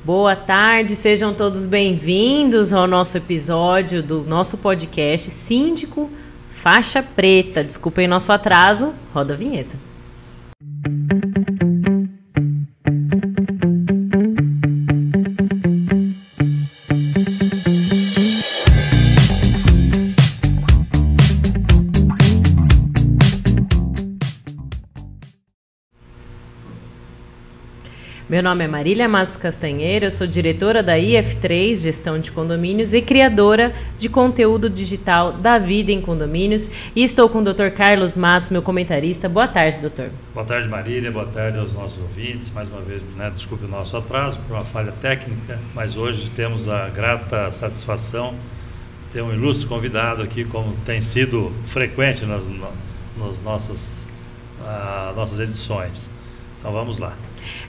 Boa tarde, sejam todos bem-vindos ao nosso episódio do nosso podcast Síndico Faixa Preta. Desculpem nosso atraso, roda a vinheta. Meu nome é Marília Matos Castanheira, eu sou diretora da IF3, Gestão de Condomínios, e criadora de conteúdo digital da Vida em Condomínios. E estou com o Dr. Carlos Matos, meu comentarista. Boa tarde, doutor. Boa tarde, Marília. Boa tarde aos nossos ouvintes. Mais uma vez, desculpe o nosso atraso por uma falha técnica, mas hoje temos a grata satisfação de ter um ilustre convidado aqui, como tem sido frequente nas nossas edições. Então, vamos lá.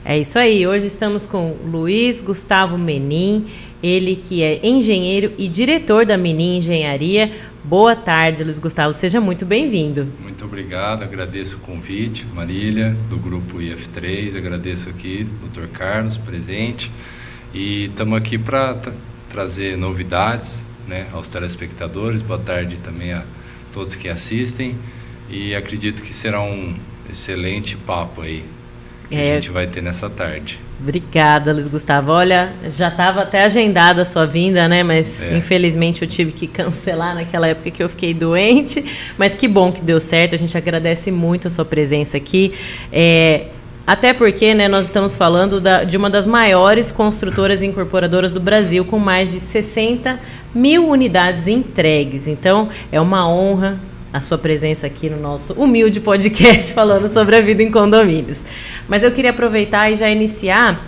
É isso aí, hoje estamos com Luiz Gustavo Menin, ele que é engenheiro e diretor da Menin Engenharia. Boa tarde, Luiz Gustavo, seja muito bem-vindo. Muito obrigado, agradeço o convite, Marília, do grupo IF3, agradeço aqui o Dr. Carlos, presente, e estamos aqui para trazer novidades, né, aos telespectadores. Boa tarde também a todos que assistem, e acredito que será um excelente papo aí que a gente vai ter nessa tarde. Obrigada, Luiz Gustavo. Olha, já estava até agendada a sua vinda, né? Mas infelizmente eu tive que cancelar naquela época que eu fiquei doente. Mas que bom que deu certo. A gente agradece muito a sua presença aqui. Até porque, né, nós estamos falando de uma das maiores construtoras e incorporadoras do Brasil, com mais de 60 mil unidades entregues. Então, é uma honra a sua presença aqui no nosso humilde podcast falando sobre a vida em condomínios. Mas eu queria aproveitar e já iniciar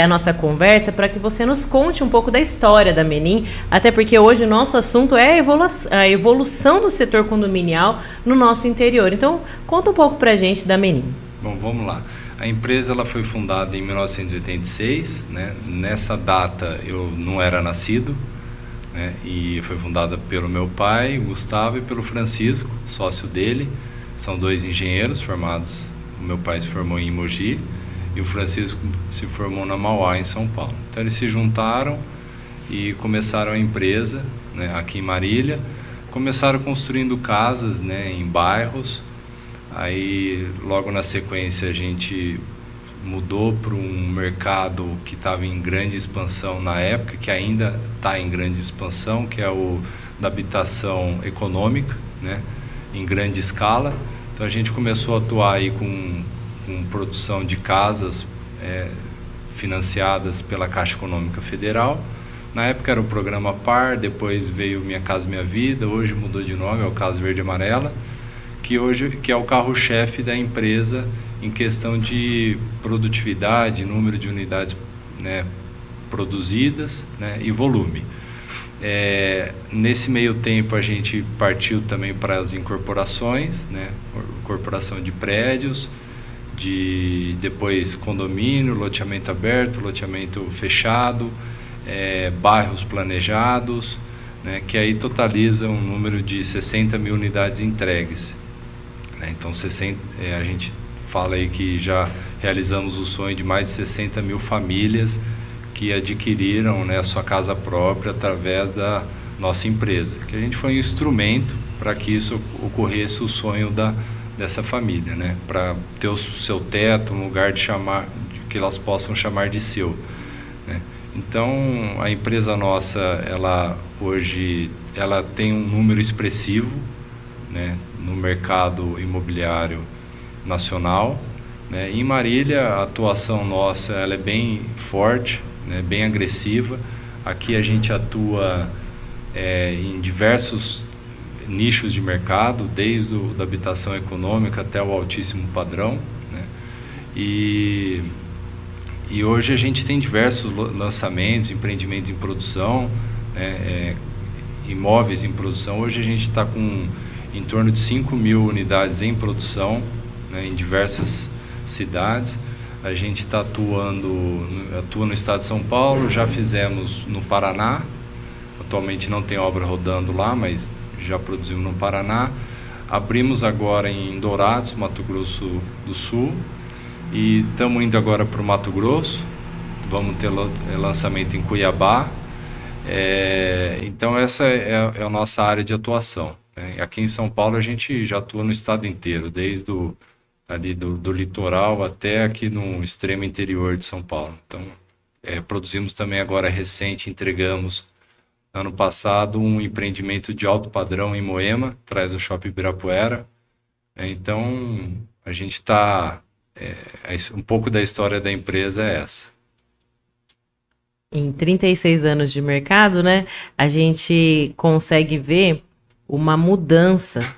a nossa conversa para que você nos conte um pouco da história da Menin, até porque hoje o nosso assunto é a evolução do setor condominial no nosso interior. Então, conta um pouco para a gente da Menin. Bom, vamos lá. A empresa ela foi fundada em 1986, né? Nessa data eu não era nascido, né? E foi fundada pelo meu pai, Gustavo, e pelo Francisco, sócio dele. São dois engenheiros formados. O meu pai se formou em Mogi e o Francisco se formou na Mauá, em São Paulo. Então eles se juntaram e começaram a empresa, né, aqui em Marília. Começaram construindo casas, né, em bairros. Aí logo na sequência a gente mudou para um mercado que estava em grande expansão na época, que ainda está em grande expansão, que é o da habitação econômica, né, em grande escala. Então a gente começou a atuar aí com produção de casas financiadas pela Caixa Econômica Federal. Na época era o programa PAR, depois veio Minha Casa Minha Vida, hoje mudou de nome, é o Casa Verde e Amarela, que é o carro-chefe da empresa em questão de produtividade, número de unidades, né, produzidas, né, e volume. Nesse meio tempo a gente partiu também para as incorporações, né, incorporação de prédios, depois condomínio, loteamento aberto, loteamento fechado, bairros planejados, né, que aí totaliza um número de 60 mil unidades entregues. Então a gente fala aí que já realizamos o sonho de mais de 60 mil famílias que adquiriram, né, a sua casa própria através da nossa empresa, que a gente foi um instrumento para que isso ocorresse, o sonho dessa família, né, para ter o seu teto, um lugar que elas possam chamar de seu, né. Então a empresa nossa, hoje ela tem um número expressivo, né, no mercado imobiliário nacional, né. Em Marília a atuação nossa ela é bem forte, né, bem agressiva. Aqui a gente atua em diversos nichos de mercado, desde da habitação econômica até o altíssimo padrão, né. E hoje a gente tem diversos lançamentos, empreendimentos em produção, né, imóveis em produção. Hoje a gente está com em torno de 5 mil unidades em produção, né, em diversas cidades. A gente está atua no estado de São Paulo, já fizemos no Paraná. Atualmente não tem obra rodando lá, mas já produzimos no Paraná. Abrimos agora em Dourados, Mato Grosso do Sul, e estamos indo agora para o Mato Grosso, vamos ter lançamento em Cuiabá. Então essa é a nossa área de atuação, né? Aqui em São Paulo a gente já atua no estado inteiro, desde ali do litoral até aqui no extremo interior de São Paulo. Então produzimos também agora recente, entregamos ano passado um empreendimento de alto padrão em Moema, atrás do Shopping Ibirapuera. Então a gente está, um pouco da história da empresa é essa. Em 36 anos de mercado, né, a gente consegue ver uma mudança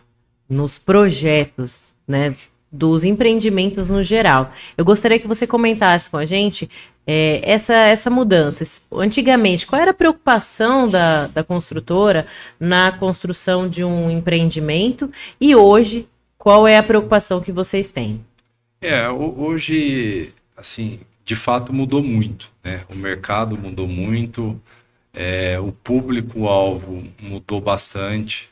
nos projetos, né, dos empreendimentos no geral. Eu gostaria que você comentasse com a gente essa mudança. Antigamente, qual era a preocupação da construtora na construção de um empreendimento e hoje, qual é a preocupação que vocês têm? Hoje, assim, de fato mudou muito, né? O mercado mudou muito, o público-alvo mudou bastante,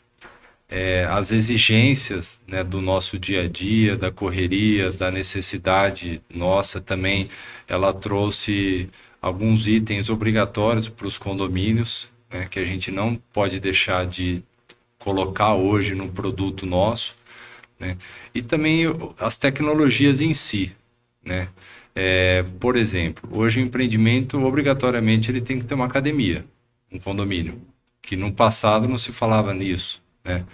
as exigências, né, do nosso dia a dia, da correria, da necessidade nossa também, ela trouxe alguns itens obrigatórios para os condomínios, né, que a gente não pode deixar de colocar hoje no produto nosso, né? E também as tecnologias em si, né? Por exemplo, hoje o empreendimento, obrigatoriamente, ele tem que ter uma academia, um condomínio, que no passado não se falava nisso, né?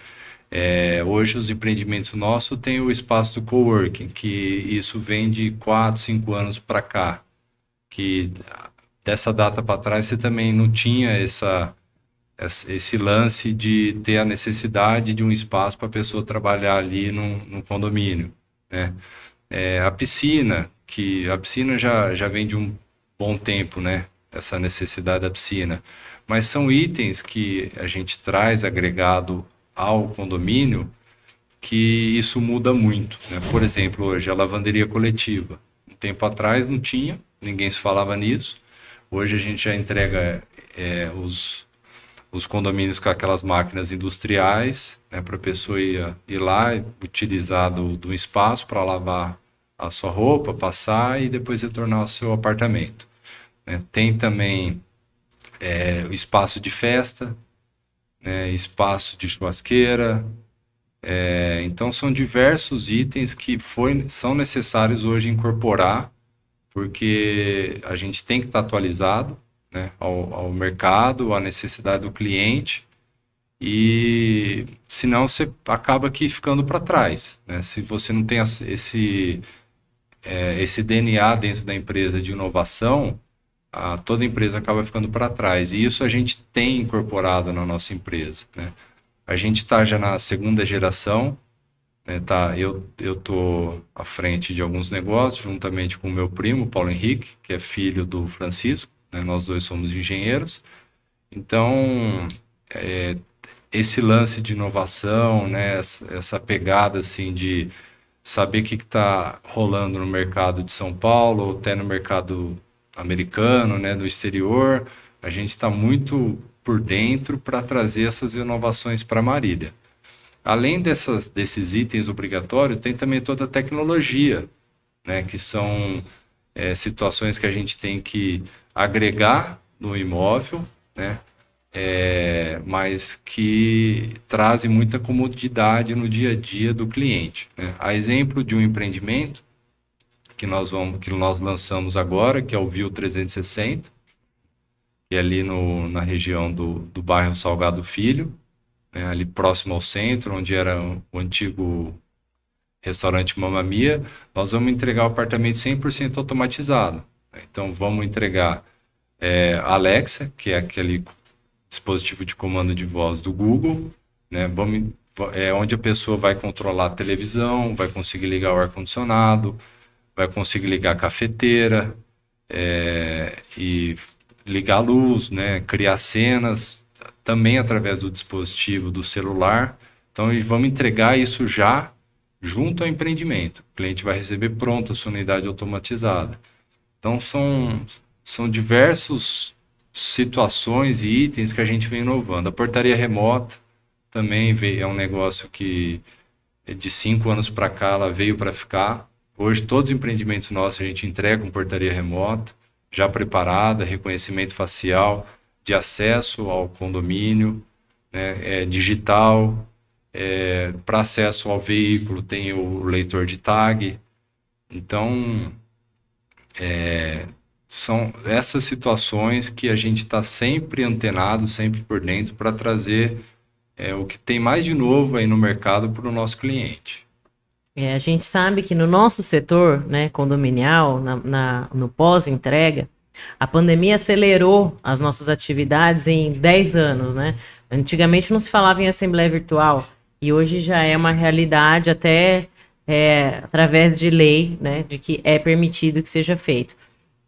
Hoje os empreendimentos nossos têm o espaço do coworking, que isso vem de 4, 5 anos para cá, que dessa data para trás você também não tinha esse lance de ter a necessidade de um espaço para a pessoa trabalhar ali no condomínio, né? A piscina, que a piscina já vem de um bom tempo, né? Essa necessidade da piscina. Mas são itens que a gente traz agregado ao condomínio que isso muda muito, né? Por exemplo, hoje a lavanderia coletiva. Um tempo atrás não tinha, ninguém se falava nisso. Hoje a gente já entrega os condomínios com aquelas máquinas industriais, né, para a pessoa ir lá e utilizar do espaço para lavar a sua roupa, passar e depois retornar ao seu apartamento, né? Tem também o espaço de festa, né, espaço de churrasqueira. Então são diversos itens que são necessários hoje incorporar, porque a gente tem que estar atualizado, né, ao mercado, à necessidade do cliente, e senão você acaba aqui ficando para trás, né? Se você não tem esse DNA dentro da empresa de inovação, toda empresa acaba ficando para trás, e isso a gente tem incorporado na nossa empresa, né? A gente está já na segunda geração, né? Eu estou à frente de alguns negócios, juntamente com o meu primo, Paulo Henrique, que é filho do Francisco, né? Nós dois somos engenheiros. Então, esse lance de inovação, né? Essa pegada assim, de saber o que está rolando no mercado de São Paulo, ou até no mercado americano, né? No exterior, a gente está muito por dentro para trazer essas inovações para Marília. Além desses itens obrigatórios, tem também toda a tecnologia, né, que são situações que a gente tem que agregar no imóvel, né, mas que trazem muita comodidade no dia a dia do cliente, né? A exemplo de um empreendimento que nós lançamos agora, que é o View 360, que é ali na região do bairro Salgado Filho, né, ali próximo ao centro, onde era o antigo restaurante Mamma Mia. Nós vamos entregar o apartamento 100% automatizado. Então, vamos entregar Alexa, que é aquele dispositivo de comando de voz do Google, né? Onde a pessoa vai controlar a televisão, vai conseguir ligar o ar-condicionado, vai conseguir ligar a cafeteira, e ligar a luz, né? Criar cenas, também através do dispositivo do celular. Então, vamos entregar isso já junto ao empreendimento. O cliente vai receber pronta a sua unidade automatizada. Então, são diversas situações e itens que a gente vem inovando. A portaria remota também é um negócio que, de 5 anos para cá, ela veio para ficar. Hoje, todos os empreendimentos nossos a gente entrega com portaria remota. já preparada, reconhecimento facial, de acesso ao condomínio, né, digital, para acesso ao veículo tem o leitor de tag. Então, são essas situações que a gente está sempre antenado, sempre por dentro, para trazer o que tem mais de novo aí no mercado para o nosso cliente. A gente sabe que no nosso setor, né, condominial, no pós-entrega, a pandemia acelerou as nossas atividades em 10 anos, né? Antigamente não se falava em assembleia virtual e hoje já é uma realidade até através de lei, né, de que é permitido que seja feito.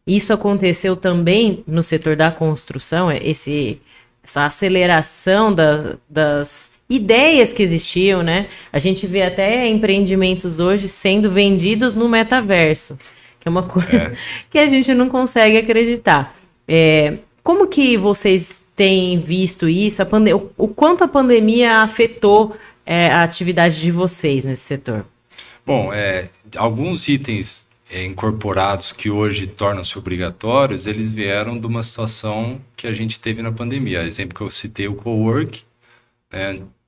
Isso aconteceu também no setor da construção, essa aceleração das ideias que existiam, né? A gente vê até empreendimentos hoje sendo vendidos no metaverso, que é uma coisa que a gente não consegue acreditar. Como que vocês têm visto isso? O quanto a pandemia afetou a atividade de vocês nesse setor? Bom, alguns itens incorporados que hoje tornam-se obrigatórios, eles vieram de uma situação que a gente teve na pandemia. Exemplo que eu citei, o cowork.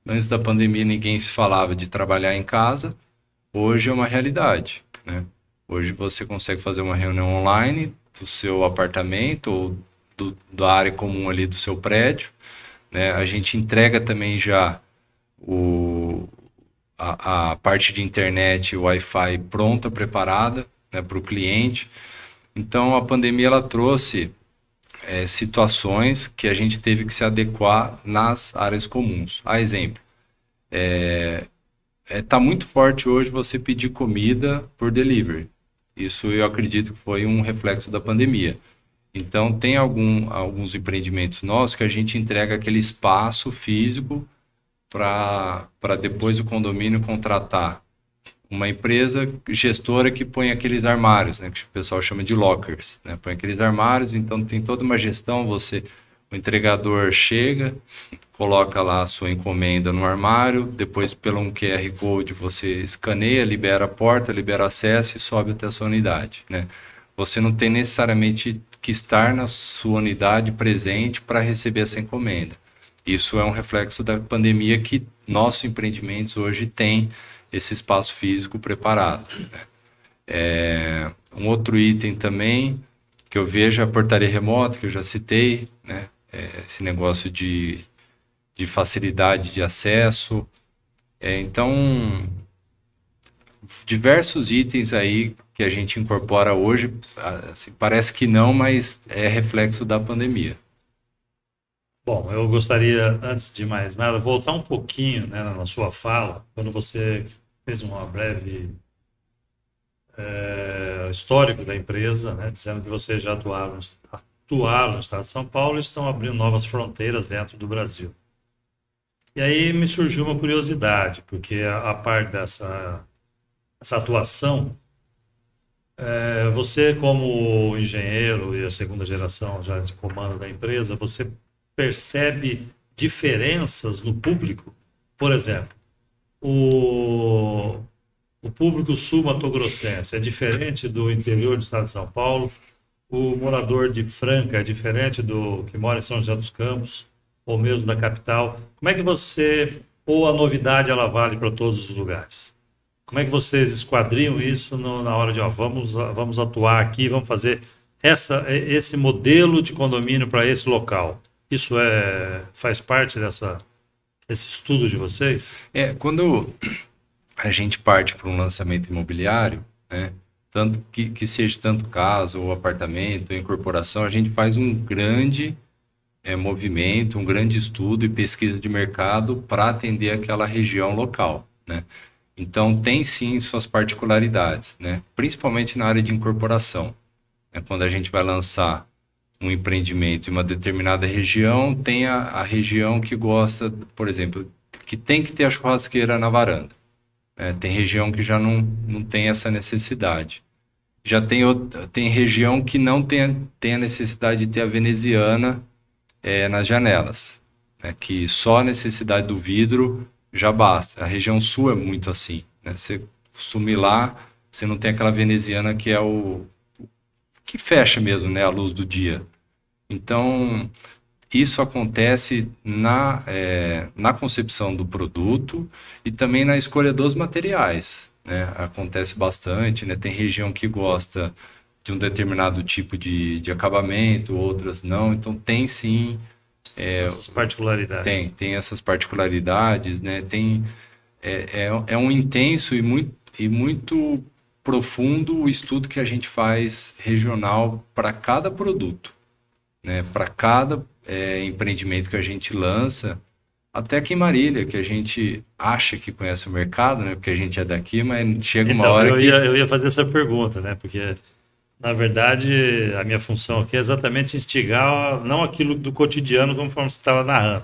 Antes da pandemia ninguém se falava de trabalhar em casa, hoje é uma realidade, né? Hoje você consegue fazer uma reunião online do seu apartamento ou da área comum ali do seu prédio, né? A gente entrega também já a parte de internet, Wi-Fi pronta, preparada, né, para o cliente. Então a pandemia ela trouxe situações que a gente teve que se adequar nas áreas comuns. A exemplo, tá muito forte hoje você pedir comida por delivery. Isso eu acredito que foi um reflexo da pandemia. Então tem alguns empreendimentos nossos que a gente entrega aquele espaço físico para depois o condomínio contratar uma empresa gestora que põe aqueles armários, né, que o pessoal chama de lockers, né, põe aqueles armários, então tem toda uma gestão, o entregador chega, coloca lá a sua encomenda no armário, depois pelo um QR Code você escaneia, libera a porta, libera acesso e sobe até a sua unidade, né. Você não tem necessariamente que estar na sua unidade presente para receber essa encomenda. Isso é um reflexo da pandemia que nossos empreendimentos hoje têm esse espaço físico preparado, né? Um outro item também que eu vejo é a portaria remota, que eu já citei, né? Esse negócio de facilidade de acesso. Então, diversos itens aí que a gente incorpora hoje, assim, parece que não, mas é reflexo da pandemia. Bom, eu gostaria, antes de mais nada, voltar um pouquinho, né, na sua fala, quando você fez uma breve histórico da empresa, né, dizendo que vocês já atuaram no estado de São Paulo e estão abrindo novas fronteiras dentro do Brasil. E aí me surgiu uma curiosidade, porque a parte dessa atuação, você como engenheiro e a segunda geração já de comando da empresa, você percebe diferenças no público? Por exemplo, o público sul-mato-grossense é diferente do interior do estado de São Paulo, o morador de Franca é diferente do que mora em São José dos Campos, ou mesmo da capital. Como é que ou a novidade ela vale para todos os lugares? Como é que vocês esquadriam isso na hora de, vamos atuar aqui, vamos fazer esse modelo de condomínio para esse local? Isso faz parte desse estudo de vocês? Quando a gente parte para um lançamento imobiliário, né, tanto que seja tanto casa ou apartamento ou incorporação, a gente faz um grande movimento, um grande estudo e pesquisa de mercado para atender aquela região local, né? Então tem sim suas particularidades, né? Principalmente na área de incorporação, né? Quando a gente vai lançar um empreendimento em uma determinada região, tem a região que gosta, por exemplo, que tem que ter a churrasqueira na varanda. Tem região que já não tem essa necessidade. Já tem região que não tem a necessidade de ter a veneziana nas janelas, né? Que só a necessidade do vidro já basta. A região sul é muito assim, né? Você costuma ir lá, você não tem aquela veneziana que que fecha mesmo, né, à luz do dia. Então, isso acontece na concepção do produto e também na escolha dos materiais, né? Acontece bastante, né? Tem região que gosta de um determinado tipo de acabamento, outras não. Então, tem sim... essas particularidades. Tem essas particularidades, né? É um intenso e muito profundo o estudo que a gente faz regional para cada produto, né? Para cada empreendimento que a gente lança, até aqui em Marília, que a gente acha que conhece o mercado, né? Porque a gente é daqui, mas chega uma hora eu ia fazer essa pergunta, né? Porque, na verdade, a minha função aqui é exatamente instigar, não aquilo do cotidiano, conforme você estava narrando.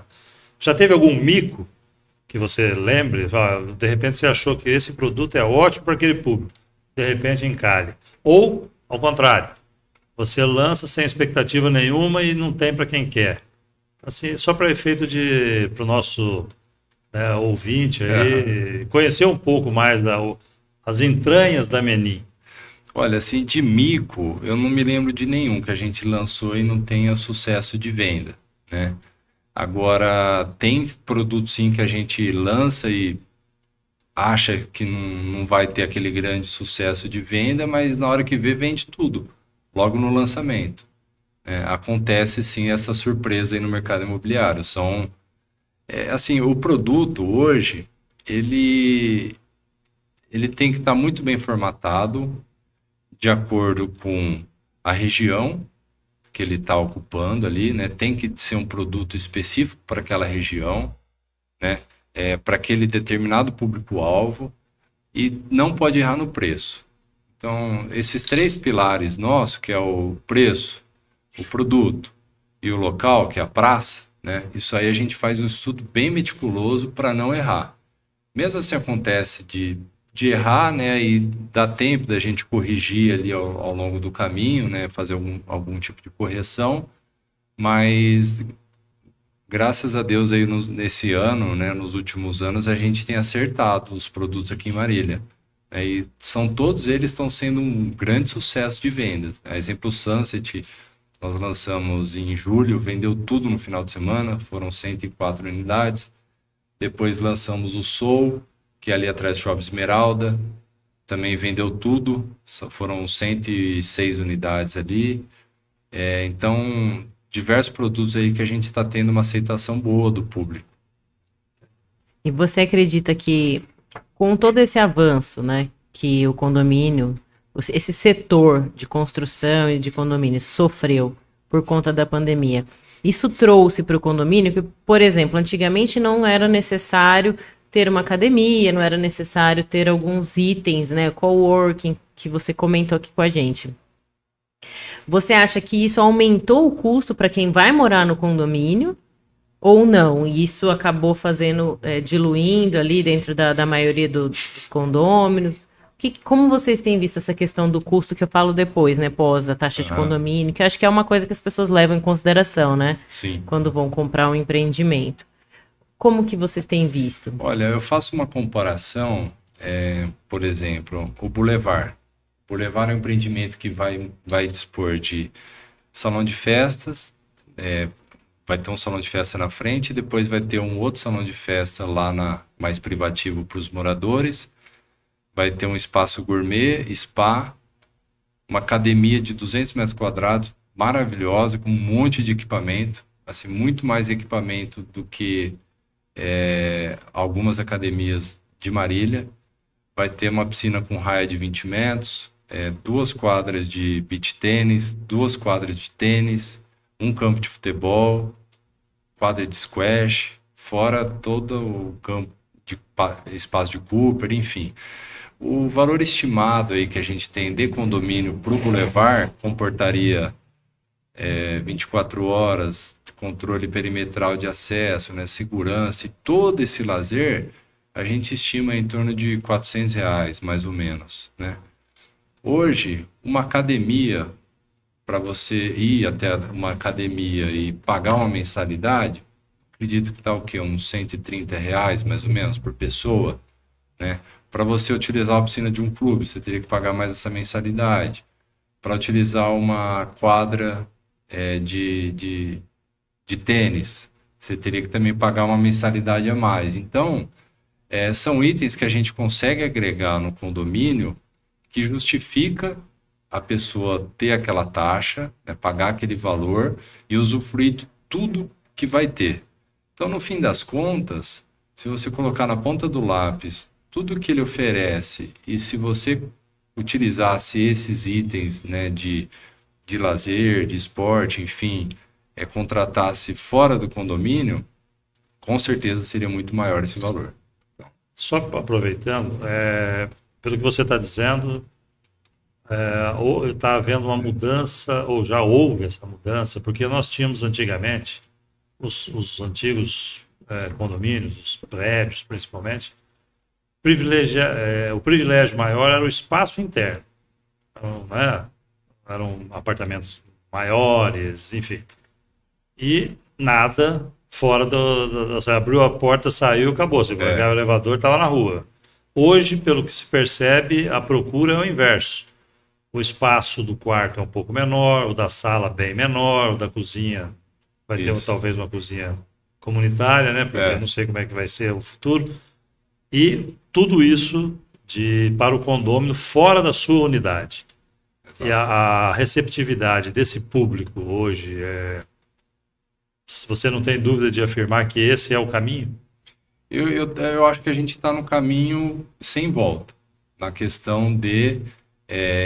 Já teve algum mico que você lembre? De repente você achou que esse produto é ótimo para aquele público, de repente encalhe. Ou, ao contrário, você lança sem expectativa nenhuma e não tem para quem quer. Assim, só para efeito para o nosso, né, ouvinte aí, conhecer um pouco mais as entranhas da Menin. Olha, assim, de mico, eu não me lembro de nenhum que a gente lançou e não tenha sucesso de venda, né? Agora, tem produtos sim que a gente lança e acha que não vai ter aquele grande sucesso de venda, mas na hora que vê, vende tudo, logo no lançamento. Acontece sim essa surpresa aí no mercado imobiliário. Assim, o produto hoje, ele tem que estar muito bem formatado, de acordo com a região que ele está ocupando ali, né? Tem que ser um produto específico para aquela região, né? Para aquele determinado público-alvo, e não pode errar no preço. Então, esses 3 pilares nossos, que é o preço, o produto e o local, que é a praça, né? Isso aí a gente faz um estudo bem meticuloso para não errar. Mesmo assim acontece de errar, né, e dá tempo da gente corrigir ali ao longo do caminho, né, fazer algum tipo de correção, mas graças a Deus aí nesse ano, né, nos últimos anos, a gente tem acertado os produtos aqui em Marília. E todos eles estão sendo um grande sucesso de vendas. Exemplo, o Sunset, nós lançamos em julho, vendeu tudo no final de semana, foram 104 unidades. Depois lançamos o Soul, que é ali atrás do Shopping Esmeralda, também vendeu tudo, foram 106 unidades ali. Então, diversos produtos aí que a gente está tendo uma aceitação boa do público. E você acredita que, com todo esse avanço, né, que o condomínio, esse setor de construção e de condomínios sofreu por conta da pandemia, isso trouxe para o condomínio que, por exemplo, antigamente não era necessário ter uma academia, não era necessário ter alguns itens, né, coworking, que você comentou aqui com a gente. Você acha que isso aumentou o custo para quem vai morar no condomínio ou não? E isso acabou diluindo ali dentro da maioria dos condôminos? Como vocês têm visto essa questão do custo, que eu falo depois, né, pós a taxa de condomínio, que eu acho que é uma coisa que as pessoas levam em consideração, né? Sim. Quando vão comprar um empreendimento. Como que vocês têm visto? Olha, eu faço uma comparação, por exemplo, o Boulevard. O Boulevard é um empreendimento que vai dispor de salão de festas, vai ter um salão de festa na frente, e depois vai ter um outro salão de festa lá mais privativo para os moradores, vai ter um espaço gourmet, spa, uma academia de 200 metros quadrados, maravilhosa, com um monte de equipamento, assim, muito mais equipamento do que algumas academias de Marília. Vai ter uma piscina com raia de 20 metros, 2 quadras de beach tênis, 2 quadras de tênis, um campo de futebol, quadra de squash, fora todo o campo de espaço de Cooper, enfim. O valor estimado aí que a gente tem de condomínio para o Boulevard comportaria 24 horas, controle perimetral de acesso, né, segurança e todo esse lazer, a gente estima em torno de R$400, mais ou menos, né? Hoje, uma academia, para você ir até uma academia e pagar uma mensalidade, acredito que está o quê? Uns R$130, mais ou menos, por pessoa, né? Para você utilizar a piscina de um clube, você teria que pagar mais essa mensalidade. para utilizar uma quadra de tênis, você teria que também pagar uma mensalidade a mais. Então, são itens que a gente consegue agregar no condomínio que justifica a pessoa ter aquela taxa, né, pagar aquele valor e usufruir de tudo que vai ter. Então, no fim das contas, se você colocar na ponta do lápis tudo que ele oferece e se você utilizasse esses itens, né, de lazer, de esporte, enfim, contratasse fora do condomínio, com certeza seria muito maior esse valor. Só aproveitando, pelo que você está dizendo, ou está havendo uma mudança, ou já houve essa mudança, porque nós tínhamos antigamente, os antigos condomínios, os prédios principalmente, o privilégio maior era o espaço interno. Então, né, eram apartamentos maiores, enfim. E nada fora você abriu a porta, saiu, acabou. Você pegava o elevador, estava na rua. Hoje, pelo que se percebe, a procura é o inverso. O espaço do quarto é um pouco menor, o da sala bem menor, o da cozinha vai ter talvez uma cozinha comunitária, né? Porque eu não sei como é que vai ser o futuro. E tudo isso para o condômino fora da sua unidade. Exato. E a receptividade desse público hoje, você não tem dúvida de afirmar que esse é o caminho? Eu acho que a gente está no caminho sem volta, na questão de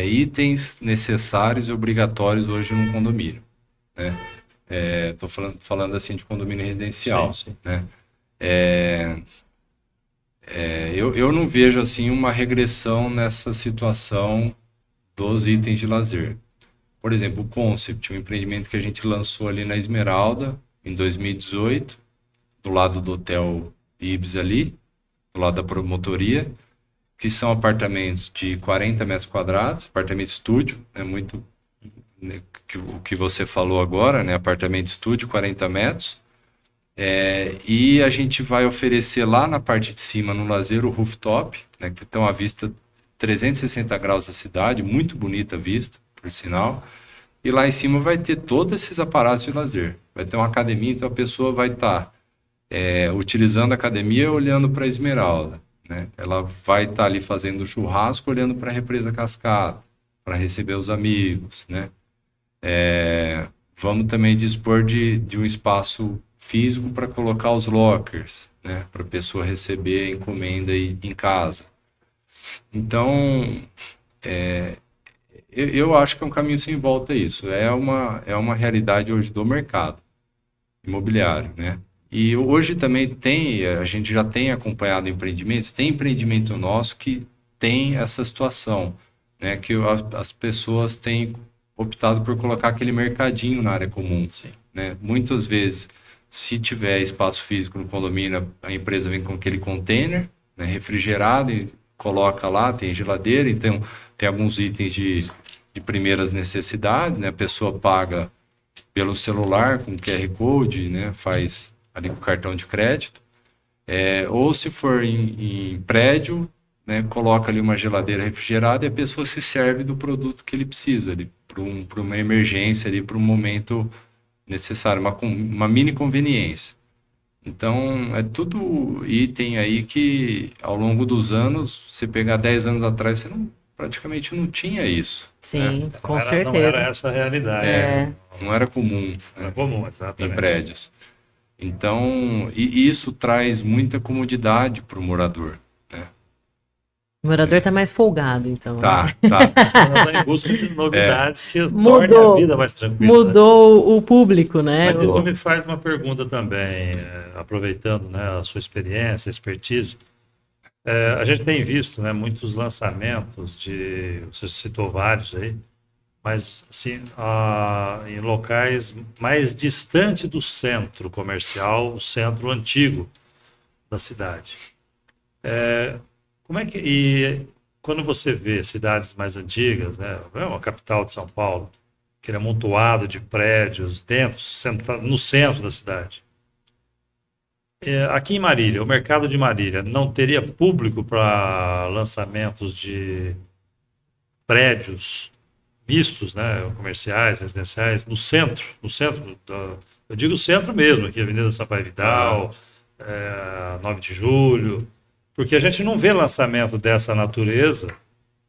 itens necessários e obrigatórios hoje num condomínio, né? Estou falando assim de condomínio residencial, sim. Né? Eu não vejo assim uma regressão nessa situação dos itens de lazer. Por exemplo, o Concept, um empreendimento que a gente lançou ali na Esmeralda em 2018, do lado do Hotel Ibis ali, do lado da promotoria, que são apartamentos de 40 metros quadrados, apartamento estúdio, muito o que você falou agora, né? Apartamento estúdio, 40 metros. E a gente vai oferecer lá na parte de cima, no lazer, o rooftop, né? Que tem uma vista 360 graus da cidade, muito bonita a vista, por sinal. E lá em cima vai ter todos esses aparatos de lazer. Vai ter uma academia, então a pessoa vai estar utilizando a academia olhando para a Esmeralda, né? Ela vai estar ali fazendo churrasco, olhando para a represa Cascata, para receber os amigos, né? Vamos também dispor de um espaço físico para colocar os lockers, né? Para a pessoa receber a encomenda em casa. Então, eu acho que é um caminho sem volta isso. É uma realidade hoje do mercado imobiliário, né? E hoje também a gente já tem acompanhado empreendimentos, tem empreendimento nosso que tem essa situação, né? Que as pessoas têm optado por colocar aquele mercadinho na área comum, né? Muitas vezes, se tiver espaço físico no condomínio, a empresa vem com aquele container, né, refrigerado e coloca lá, tem geladeira, então tem alguns itens de primeiras necessidades, né? A pessoa paga pelo celular com QR Code, né? Faz ali com cartão de crédito, ou se for em prédio, né? Coloca ali uma geladeira refrigerada e a pessoa se serve do produto que ele precisa para uma emergência, para um momento necessário, uma mini conveniência. Então, é tudo item aí que, ao longo dos anos, você pegar 10 anos atrás, você praticamente não tinha isso. Sim, né? com certeza. Não era essa a realidade. Não era comum. Não era comum, exatamente. Em prédios. Então, e isso traz muita comodidade para o morador. O morador está mais folgado, então. Tá. Nós estamos em busca de novidades que tornem a vida mais tranquila. Mudou o público, né? Mas isso me faz uma pergunta também, aproveitando, né, a sua experiência, expertise. A gente tem visto, né, muitos lançamentos você citou vários aí, mas assim, em locais mais distantes do centro comercial, o centro antigo da cidade. Como é que, e quando você vê cidades mais antigas, né, a capital de São Paulo, que é amontoado de prédios no centro da cidade, aqui em Marília, o mercado de Marília não teria público para lançamentos de prédios mistos, né, comerciais, residenciais, no centro, eu digo centro mesmo, aqui Avenida Sampaio Vidal, 9 de Julho, porque a gente não vê lançamento dessa natureza,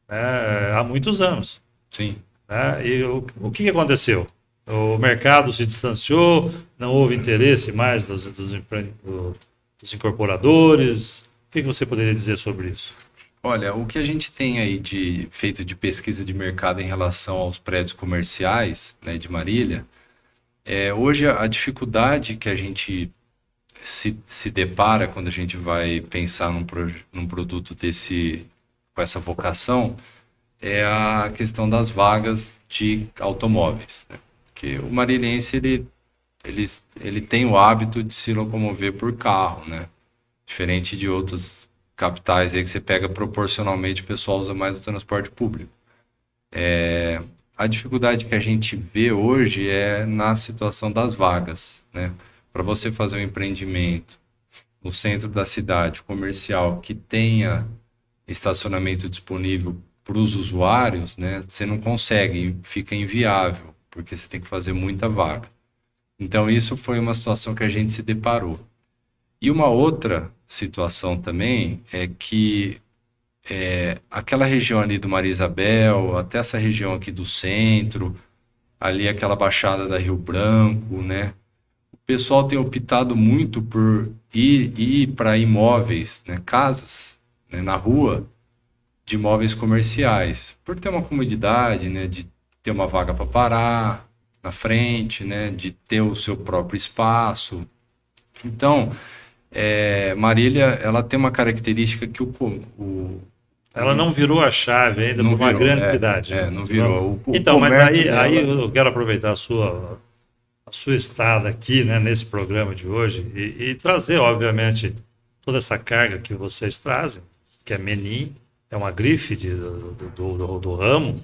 né, há muitos anos. Sim. Né? E o que aconteceu? O mercado se distanciou, não houve interesse mais dos incorporadores. O que você poderia dizer sobre isso? Olha, o que a gente tem aí feito de pesquisa de mercado em relação aos prédios comerciais, né, de Marília, hoje a dificuldade que a gente se depara quando a gente vai pensar num produto com essa vocação é a questão das vagas de automóveis, né? Porque o marilhense ele tem o hábito de se locomover por carro, né? Diferente de outras capitais aí que você pega proporcionalmente, o pessoal usa mais o transporte público. A dificuldade que a gente vê hoje é na situação das vagas, né? Para você fazer um empreendimento no centro da cidade, comercial, que tenha estacionamento disponível para os usuários, né? Você não consegue, fica inviável, porque você tem que fazer muita vaga. Então, isso foi uma situação que a gente se deparou. E uma outra situação também é que aquela região ali do Maria Isabel, até essa região aqui do centro, ali aquela baixada da Rio Branco, né? O pessoal tem optado muito por ir para imóveis, né? Casas, né? Na rua, de imóveis comerciais, por ter uma comodidade, né? De ter uma vaga para parar na frente, né? De ter o seu próprio espaço. Então, Marília, ela tem uma característica que ela não virou a chave ainda para uma grande cidade. Não virou. Então, mas aí eu quero aproveitar a sua estada aqui, né, nesse programa de hoje e trazer, obviamente, toda essa carga que vocês trazem, que é Menin, é uma grife do ramo,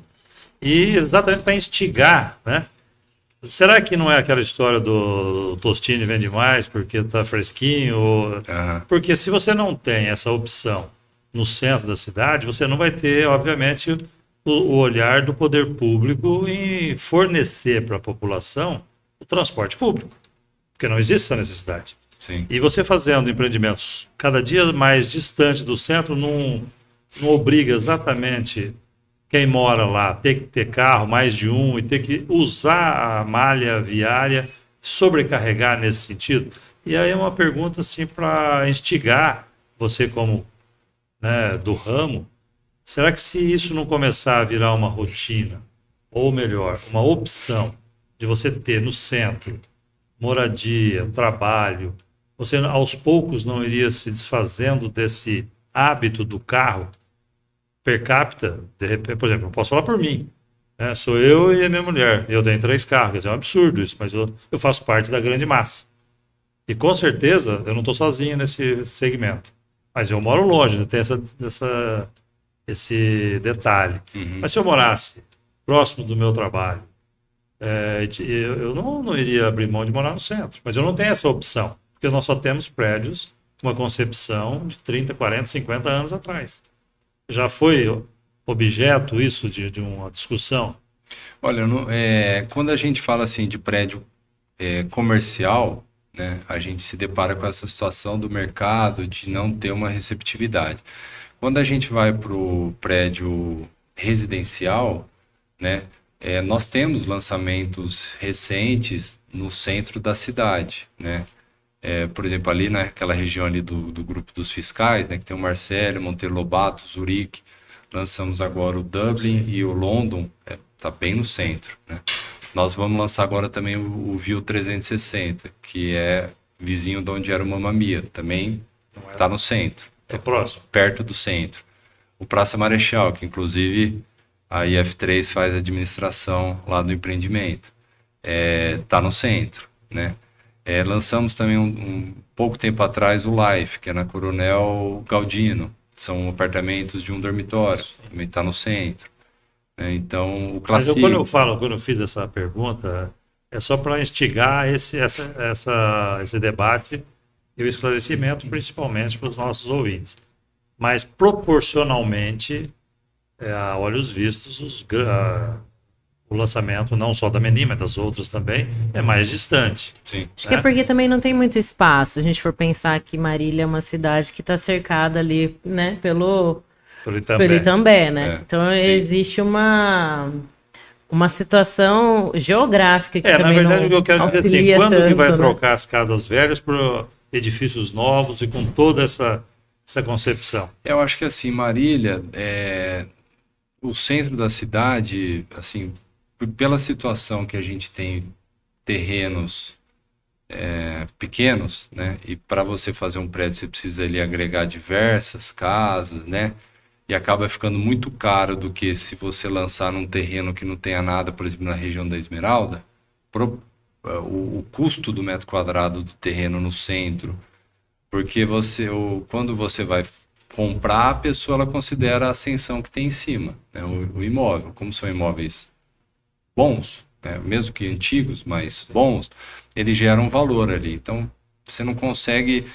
e exatamente para instigar, né? Será que não é aquela história do Tostini vende mais porque está fresquinho? Porque se você não tem essa opção no centro da cidade, você não vai ter, obviamente, o olhar do poder público em fornecer para a população o transporte público, porque não existe essa necessidade. Sim. E você fazendo empreendimentos cada dia mais distantes do centro não obriga exatamente quem mora lá ter que ter carro, mais de um, e ter que usar a malha viária, sobrecarregar nesse sentido. E aí é uma pergunta assim para instigar você como, né, do ramo. Será que se isso não começar a virar uma rotina, ou melhor, uma opção de você ter no centro moradia, trabalho, você aos poucos não iria se desfazendo desse hábito do carro per capita? De repente, por exemplo, eu posso falar por mim, né? Sou eu e a minha mulher, eu tenho 3 carros, quer dizer, é um absurdo isso, mas eu faço parte da grande massa. E com certeza eu não estou sozinho nesse segmento, mas eu moro longe, tem esse detalhe. Uhum. Mas se eu morasse próximo do meu trabalho, eu não iria abrir mão de morar no centro, mas eu não tenho essa opção, porque nós só temos prédios com uma concepção de 30, 40, 50 anos atrás. Já foi objeto isso de uma discussão? Olha, quando a gente fala assim de prédio comercial, né, a gente se depara com essa situação do mercado de não ter uma receptividade. Quando a gente vai para o prédio residencial, né, nós temos lançamentos recentes no centro da cidade, né? Por exemplo, ali naquela região ali do grupo dos fiscais, né, que tem o Marcelo, Monteiro Lobato, Zurique, lançamos agora o Dublin. Sim. E o London, tá bem no centro, né? Nós vamos lançar agora também o View 360, que é vizinho de onde era o Mamma Mia, também está no centro. Tá próximo. Perto do centro. O Praça Marechal, que inclusive a IF3 faz a administração lá do empreendimento, tá no centro, né? Lançamos também um pouco tempo atrás o Life, que é na Coronel Galdino. São apartamentos de um dormitório, também está no centro. Então, o Classic... Mas quando eu fiz essa pergunta, é só para instigar esse debate e o esclarecimento, principalmente para os nossos ouvintes. Mas, proporcionalmente, a olhos vistos, lançamento não só da Meni, mas das outras também, é mais distante. Sim. Acho que é porque também não tem muito espaço. Se a gente for pensar que Marília é uma cidade que está cercada ali, né, pelo Itambé, né? Então existe uma situação geográfica que também na verdade, o que eu quero dizer assim, quando tanto, que vai né? trocar as casas velhas por edifícios novos e com toda essa concepção? Eu acho que assim, Marília, o centro da cidade, assim, pela situação que a gente tem terrenos pequenos, né? E para você fazer um prédio você precisa ali agregar diversas casas, né? E acaba ficando muito caro do que se você lançar num terreno que não tenha nada, por exemplo, na região da Esmeralda, o custo do metro quadrado do terreno no centro, porque quando você vai comprar, a pessoa ela considera a ascensão que tem em cima, né? O imóvel, como são imóveis bons, né? Mesmo que antigos, mas bons, eles geram valor ali. Então, você não consegue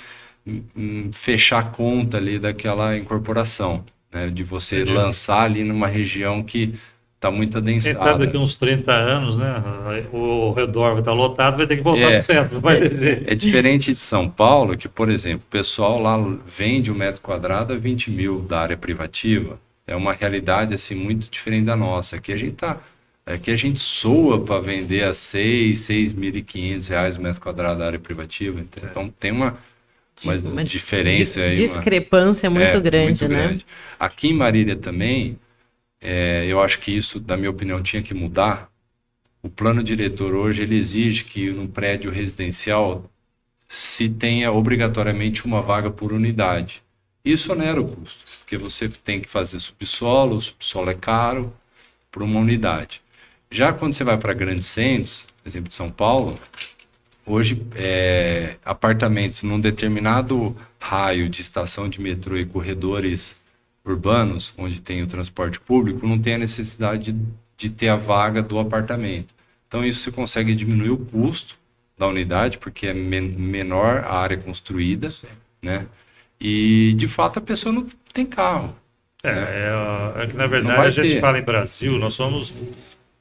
fechar a conta ali daquela incorporação, né? De você lançar ali numa região que está muito adensada. Daqui uns 30 anos, né? O redor vai estar lotado, vai ter que voltar para o centro, não vai ter jeito. É diferente de São Paulo, que, por exemplo, o pessoal lá vende um metro quadrado a 20 mil da área privativa. É uma realidade assim, muito diferente da nossa. Aqui a gente soa para vender a R$6.500 o metro quadrado da área privativa. Então tem uma diferença aí. Discrepância muito grande, muito né? grande. Aqui em Marília também, eu acho que isso, na minha opinião, tinha que mudar. O plano diretor hoje ele exige que no prédio residencial se tenha obrigatoriamente uma vaga por unidade. Isso onera o custo, porque você tem que fazer subsolo, o subsolo é caro por uma unidade. Já quando você vai para grandes centros, por exemplo, de São Paulo, hoje apartamentos num determinado raio de estação de metrô e corredores urbanos, onde tem o transporte público, não tem a necessidade de ter a vaga do apartamento. Então isso você consegue diminuir o custo da unidade, porque é menor a área construída, né? E de fato a pessoa não tem carro. É que na verdade a gente fala em Brasil, nós somos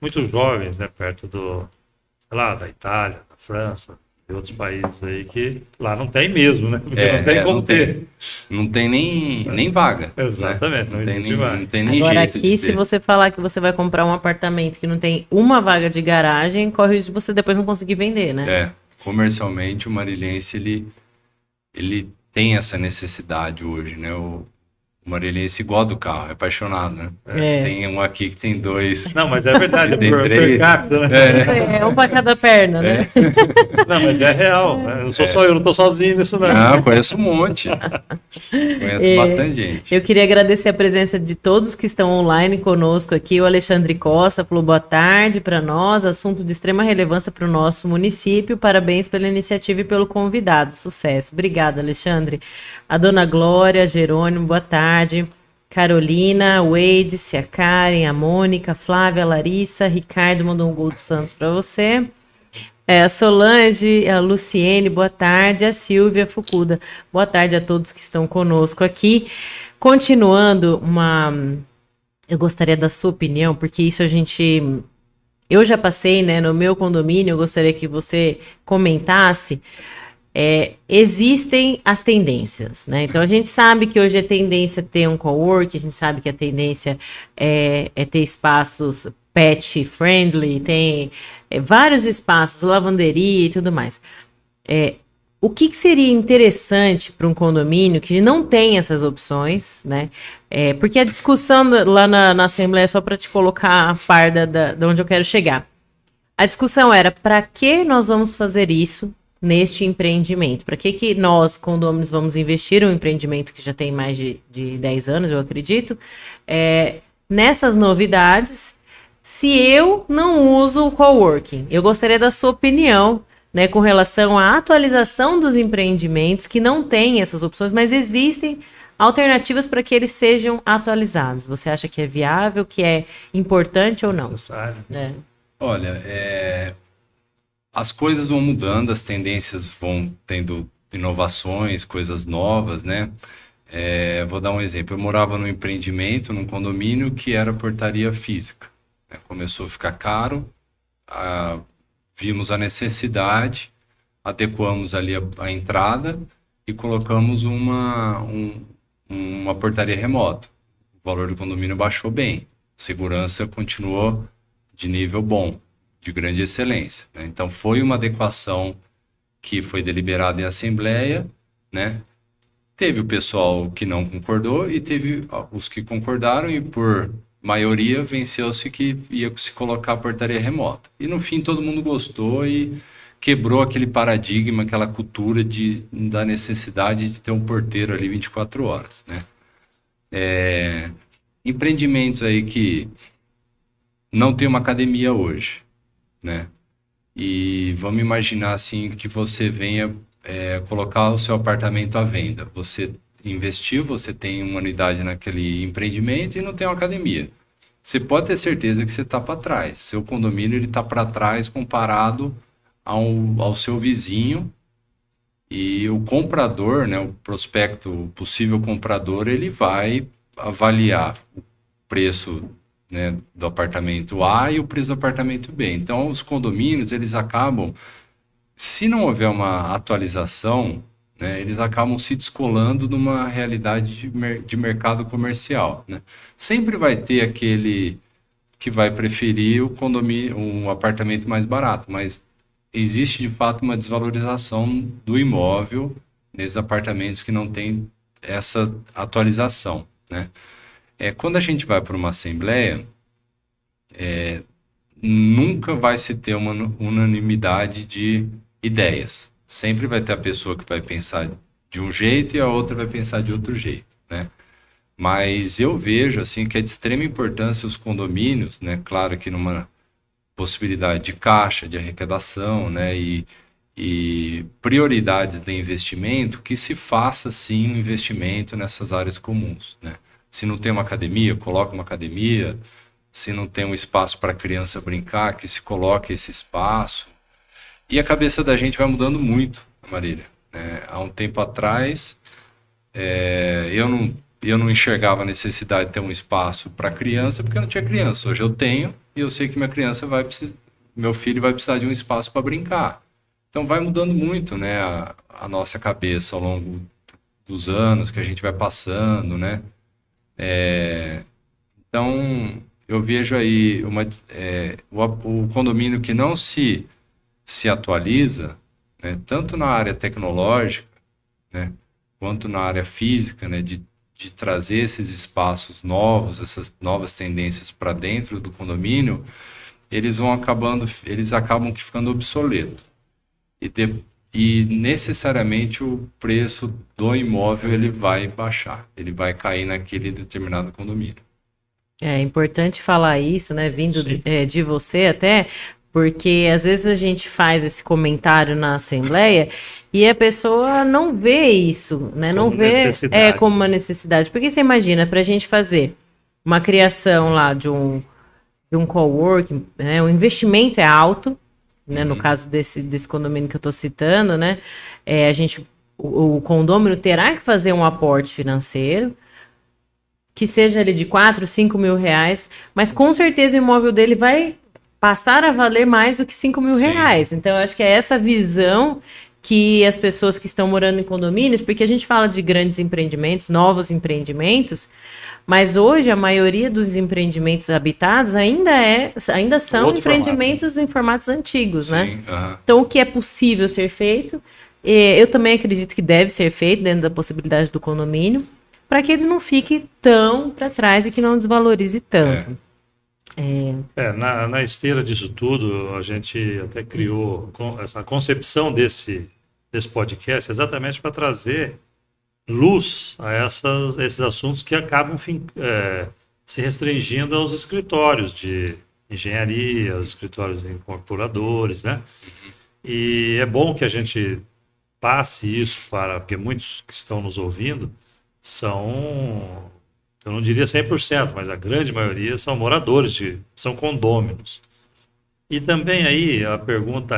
muito jovens, né? Perto da Itália, da França, e outros países aí que lá não tem mesmo, né? Porque não tem como ter. Não tem nem vaga. Exatamente, né? não existe vaga. Não tem nem Agora jeito aqui, se você falar que você vai comprar um apartamento que não tem uma vaga de garagem, corre o risco de você depois não conseguir vender, né? Comercialmente o marilhense ele tem essa necessidade hoje, né? O marilhense gosta do carro, é apaixonado, né? Tem um aqui que tem 2. Não, mas é verdade, tem per 3. capita, né? Um para cada perna, né? Não, mas é real. Não sou só eu, não estou sozinho nisso, não. Não, conheço um monte. Conheço bastante gente. Eu queria agradecer a presença de todos que estão online conosco aqui. O Alexandre Costa falou boa tarde para nós, assunto de extrema relevância para o nosso município. Parabéns pela iniciativa e pelo convidado. Sucesso. Obrigada, Alexandre. A dona Glória, Jerônimo, boa tarde. Carolina, Wade, a Karen, a Mônica, Flávia, a Larissa, Ricardo mandou um gol do Santos para você. A Solange, a Luciene, boa tarde. A Silvia Fukuda, boa tarde a todos que estão conosco aqui. Continuando, eu gostaria da sua opinião, porque isso eu já passei, né, no meu condomínio, eu gostaria que você comentasse. Existem as tendências, né? Então a gente sabe que hoje a tendência é ter um cowork, a gente sabe que a tendência é ter espaços pet friendly, tem vários espaços, lavanderia e tudo mais. O que seria interessante para um condomínio que não tem essas opções, né? Porque a discussão lá na Assembleia, só para te colocar a par de onde eu quero chegar, a discussão era para que nós vamos fazer isso neste empreendimento? Para que nós, condôminos, vamos investir um empreendimento que já tem mais de 10 anos, eu acredito, nessas novidades, se eu não uso o coworking? Eu gostaria da sua opinião, né, com relação à atualização dos empreendimentos que não têm essas opções, mas existem alternativas para que eles sejam atualizados. Você acha que é viável, que é importante ou não? Necessário. Olha, as coisas vão mudando, as tendências vão tendo inovações, coisas novas, né? Vou dar um exemplo. Eu morava num empreendimento, num condomínio que era portaria física, né? Começou a ficar caro, vimos a necessidade, adequamos ali a entrada e colocamos uma portaria remota. O valor do condomínio baixou bem, segurança continuou de nível bom, de grande excelência, né? Então foi uma adequação que foi deliberada em assembleia, né? Teve o pessoal que não concordou e teve os que concordaram e por maioria venceu-se que ia se colocar a portaria remota. E no fim todo mundo gostou e quebrou aquele paradigma, aquela cultura da necessidade de ter um porteiro ali 24 horas, né? Empreendimentos aí que não tem uma academia hoje, né? E vamos imaginar assim que você venha colocar o seu apartamento à venda. Você investiu, você tem uma unidade naquele empreendimento e não tem uma academia. Você pode ter certeza que você está para trás. Seu condomínio está para trás comparado ao seu vizinho. E o comprador, né, o prospecto, o possível comprador, ele vai avaliar o preço, né, do apartamento A e o preço do apartamento B. Então, os condomínios, eles acabam, se não houver uma atualização, né, eles acabam se descolando de uma realidade de mercado comercial, né? Sempre vai ter aquele que vai preferir o condomínio, um apartamento mais barato, mas existe de fato uma desvalorização do imóvel nesses apartamentos que não tem essa atualização, né? Quando a gente vai para uma assembleia, nunca vai se ter uma unanimidade de ideias. Sempre vai ter a pessoa que vai pensar de um jeito e a outra vai pensar de outro jeito, né? Mas eu vejo assim que é de extrema importância os condomínios, né? Claro que numa possibilidade de caixa, de arrecadação, né? E prioridades de investimento, que se faça sim um investimento nessas áreas comuns, né? Se não tem uma academia, coloca uma academia. Se não tem um espaço para a criança brincar, que se coloque esse espaço. E a cabeça da gente vai mudando muito, Marília, né? Há um tempo atrás, eu não enxergava a necessidade de ter um espaço para criança, porque eu não tinha criança. Hoje eu tenho e eu sei que meu filho vai precisar de um espaço para brincar. Então vai mudando muito, né, a nossa cabeça ao longo dos anos que a gente vai passando, né? Então eu vejo aí o condomínio que não se atualiza, né, tanto na área tecnológica, né, quanto na área física, né, de trazer esses espaços novos, essas novas tendências para dentro do condomínio, eles acabam ficando obsoletos. E necessariamente o preço do imóvel ele vai baixar, ele vai cair naquele determinado condomínio. É importante falar isso, né, vindo de você até, porque às vezes a gente faz esse comentário na assembleia e a pessoa não vê isso, né? Não vê como uma necessidade. Porque você imagina, para a gente fazer uma criação lá de um coworking, né? O investimento é alto, né? No caso desse condomínio que eu estou citando, né? O condômino terá que fazer um aporte financeiro, que seja ali de 4, 5 mil reais, mas com certeza o imóvel dele vai passar a valer mais do que 5 mil reais. Então, eu acho que é essa visão que as pessoas que estão morando em condomínios, porque a gente fala de grandes empreendimentos, novos empreendimentos, mas hoje a maioria dos empreendimentos habitados ainda são empreendimentos em formatos antigos, né? Então, o que é possível ser feito, eu também acredito que deve ser feito dentro da possibilidade do condomínio, para que ele não fique tão para trás e que não desvalorize tanto. Na esteira disso tudo, a gente até criou essa concepção desse podcast exatamente para trazer luz a esses assuntos que acabam se restringindo aos escritórios de engenharia, aos escritórios de incorporadores, né? E é bom que a gente passe isso porque muitos que estão nos ouvindo são... Eu não diria 100%, mas a grande maioria são moradores, são condôminos. E também aí a pergunta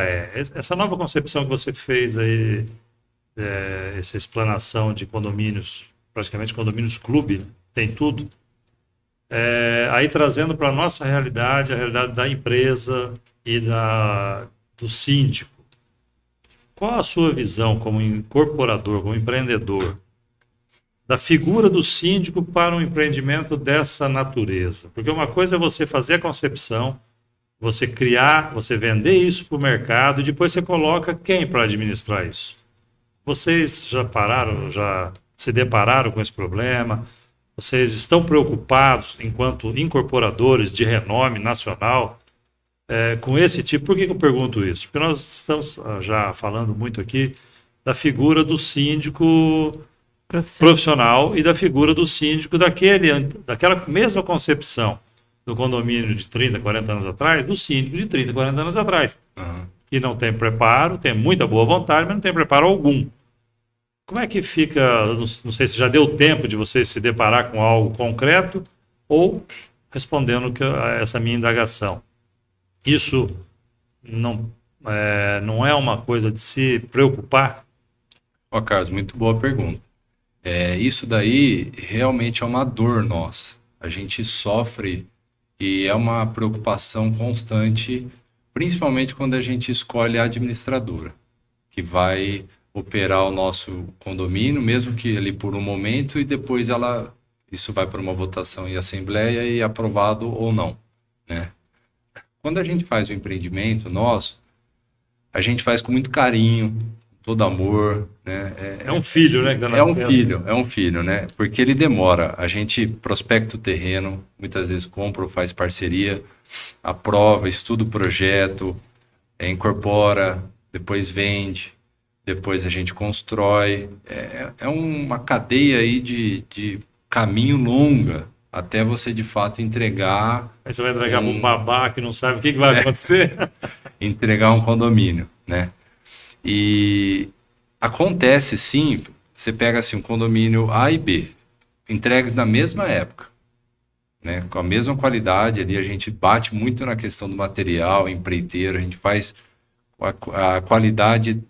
essa nova concepção que você fez aí, essa explanação de condomínios, praticamente condomínios clube, né? Tem tudo. Aí trazendo para a nossa realidade, a realidade da empresa e do síndico. Qual a sua visão como incorporador, como empreendedor, da figura do síndico para um empreendimento dessa natureza? Porque uma coisa é você fazer a concepção, você criar, você vender isso para o mercado e depois você coloca quem para administrar isso. Vocês já se depararam com esse problema? Vocês estão preocupados, enquanto incorporadores de renome nacional, com esse tipo? Por que eu pergunto isso? Porque nós estamos já falando muito aqui da figura do síndico profissional e da figura do síndico daquela mesma concepção do condomínio de 30, 40 anos atrás, do síndico de 30, 40 anos atrás, que não tem preparo, tem muita boa vontade, mas não tem preparo algum. Como é que fica, não sei se já deu tempo de você se deparar com algo concreto ou respondendo a essa minha indagação. Isso não é uma coisa de se preocupar? Carlos, muito boa pergunta. Isso daí realmente é uma dor nossa. A gente sofre e é uma preocupação constante, principalmente quando a gente escolhe a administradora, que vai operar o nosso condomínio, mesmo que ali por um momento, e depois isso vai para uma votação em assembleia e aprovado ou não, né? Quando a gente faz o empreendimento nosso, a gente faz com muito carinho, todo amor, né? É um filho, né? É um filho, né? Porque ele demora. A gente prospecta o terreno, muitas vezes compra ou faz parceria, aprova, estuda o projeto, incorpora, depois vende, depois a gente constrói. É uma cadeia aí de caminho longa até você de fato entregar. Aí você vai entregar para um babá que não sabe o que vai acontecer. Entregar um condomínio, né? E acontece sim, você pega assim um condomínio A e B, entregues na mesma época, né? Com a mesma qualidade ali, a gente bate muito na questão do material, empreiteiro, a gente faz a qualidade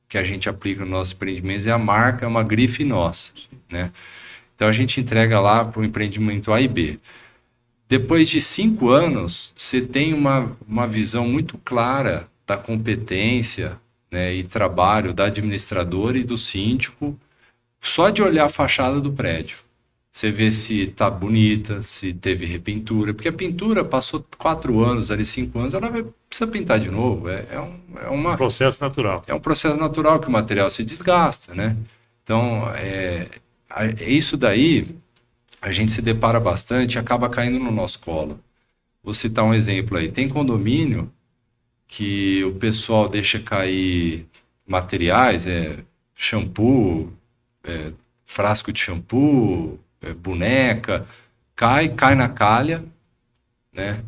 que a gente aplica no nosso empreendimento, a marca é uma grife nossa, né? Então a gente entrega lá para o empreendimento A e B. Depois de 5 anos, você tem uma visão muito clara da competência, né, e trabalho da administradora e do síndico, só de olhar a fachada do prédio. Você vê se está bonita, se teve repintura, porque a pintura passou 4 anos, ali 5 anos, ela precisa pintar de novo. Um processo natural. É um processo natural que o material se desgasta, né? Então, isso daí a gente se depara bastante e acaba caindo no nosso colo. Vou citar um exemplo aí. Tem condomínio que o pessoal deixa cair materiais, shampoo, frasco de shampoo, boneca, cai na calha, né?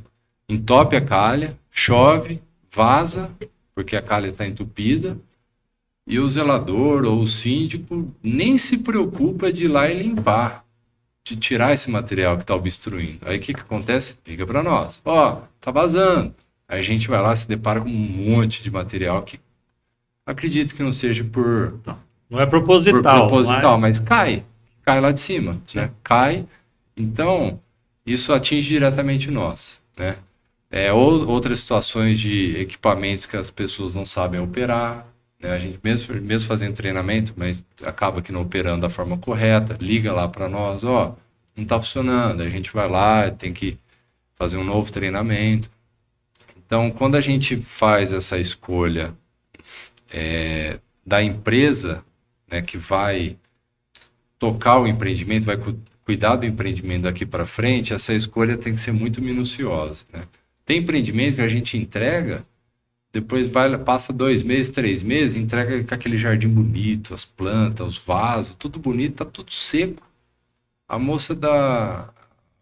Entope a calha, chove, vaza, porque a calha está entupida, e o zelador ou o síndico nem se preocupa de ir lá e limpar, de tirar esse material que está obstruindo. Aí o que acontece? Liga para nós. Tá vazando. Aí a gente vai lá e se depara com um monte de material que acredito que não seja não é proposital, mas cai lá de cima, né? Cai. Então, isso atinge diretamente nós, né? Outras situações de equipamentos que as pessoas não sabem operar, né? A gente mesmo fazendo treinamento, mas acaba que não operando da forma correta, liga lá para nós, não está funcionando, a gente vai lá, tem que fazer um novo treinamento. Então, quando a gente faz essa escolha da empresa, né, que vai tocar o empreendimento, vai cuidar do empreendimento daqui para frente, essa escolha tem que ser muito minuciosa, né? Tem empreendimento que a gente entrega, depois passa 2 meses, 3 meses, entrega com aquele jardim bonito, as plantas, os vasos, tudo bonito, tá tudo seco. A moça da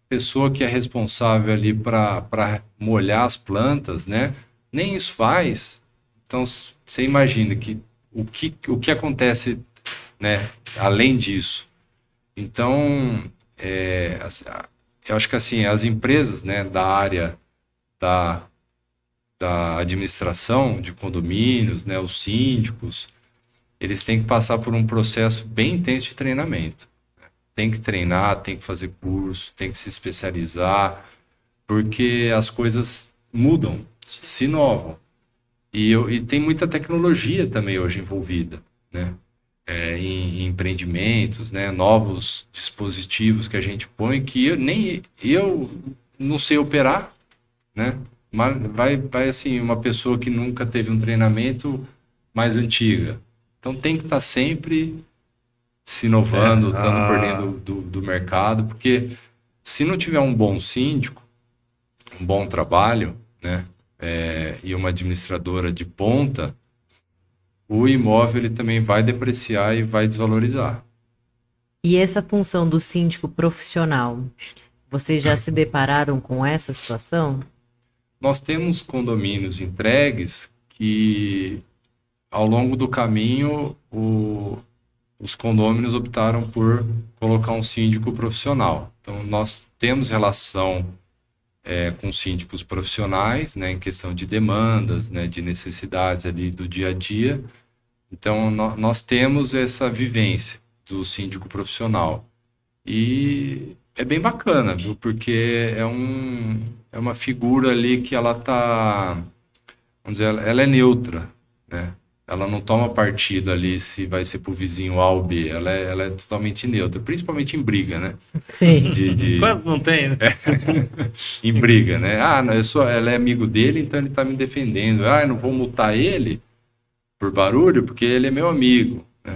pessoa que é responsável ali para molhar as plantas, né? Nem isso faz. Então, você imagina o que acontece, né, além disso. Então, eu acho que assim, as empresas, né, da área da administração de condomínios, né, os síndicos, eles têm que passar por um processo bem intenso de treinamento. tem que treinar, tem que fazer curso, tem que se especializar, porque as coisas mudam, se inovam. E tem muita tecnologia também hoje envolvida, né? Em empreendimentos, né? Novos dispositivos que a gente põe que eu não sei operar, né? Mas vai assim, uma pessoa que nunca teve um treinamento mais antiga. Então tem que estar sempre se inovando, estando por dentro do mercado, porque se não tiver um bom síndico, um bom trabalho, né? E uma administradora de ponta, o imóvel ele também vai depreciar e vai desvalorizar. E essa função do síndico profissional, vocês já se depararam com essa situação? Nós temos condomínios entregues que, ao longo do caminho, os condôminos optaram por colocar um síndico profissional. Então, nós temos relação com síndicos profissionais, né, em questão de demandas, né, de necessidades ali do dia a dia. Então, nós temos essa vivência do síndico profissional. E é bem bacana, viu? Porque é uma figura ali que ela tá, vamos dizer, ela é neutra, né? Ela não toma partido ali se vai ser pro vizinho A ou B. Ela é totalmente neutra, principalmente em briga, né? Sim. Quantos não tem, né? Em briga, né? Ela é amigo dele, então ele tá me defendendo. Eu não vou multar ele por barulho, porque ele é meu amigo, né?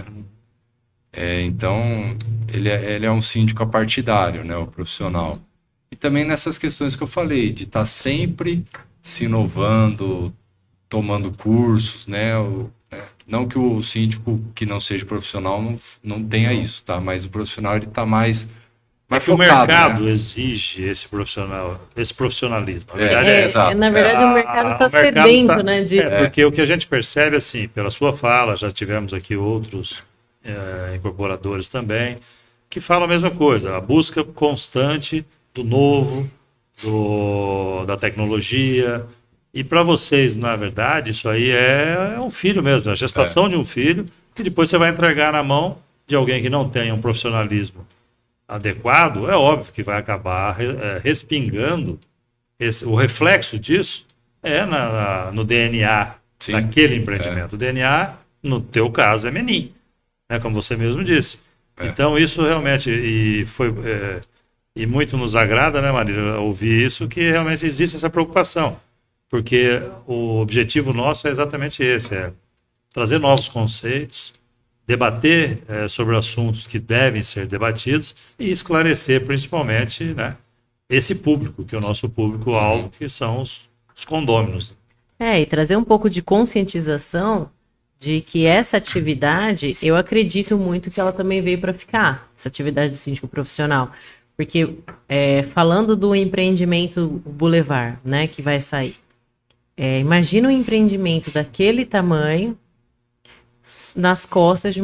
Então, ele é um síndico apartidário, né? O profissional. E também nessas questões que eu falei, de estar sempre se inovando, tomando cursos, né? Não que o síndico que não seja profissional não tenha isso, tá? Mas o profissional ele está mais focado, o mercado, né? Exige esse profissionalismo. Na verdade, o mercado está sedento, né? Disso. Porque o que a gente percebe, assim, pela sua fala, já tivemos aqui outros incorporadores também, que falam a mesma coisa, a busca constante do novo, da tecnologia. E para vocês, na verdade, isso aí é um filho mesmo, a gestação de um filho, que depois você vai entregar na mão de alguém que não tenha um profissionalismo adequado. É óbvio que vai acabar respingando, o reflexo disso no DNA daquele empreendimento. O DNA, no teu caso, é Menin, né, como você mesmo disse. Então, isso realmente, e muito nos agrada, né, Marília, ouvir isso, que realmente existe essa preocupação. Porque o objetivo nosso é exatamente esse, trazer novos conceitos, debater sobre assuntos que devem ser debatidos e esclarecer principalmente, né, esse público, que é o nosso público-alvo, que são os condôminos. E trazer um pouco de conscientização de que essa atividade, eu acredito muito que ela também veio para ficar, essa atividade do síndico profissional. Porque falando do empreendimento Boulevard, né, que vai sair, imagina um empreendimento daquele tamanho nas costas de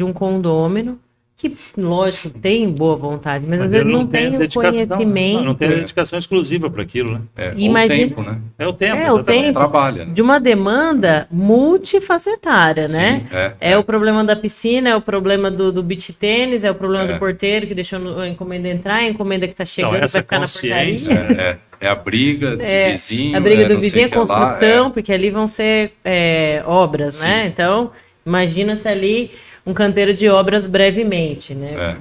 um condômino que, lógico, tem boa vontade, mas às vezes não tem o conhecimento. Não tem dedicação exclusiva para aquilo, né? O tempo, né? É o tempo. O tempo trabalha, né? De uma demanda multifacetária, né? Sim, o problema da piscina, é o problema do beach tênis, é o problema do porteiro que deixou a encomenda entrar, a encomenda que está chegando vai ficar na portaria. É a briga do vizinho. A briga do vizinho, a construção, porque ali vão ser obras, né? Então, imagina-se ali um canteiro de obras brevemente, né?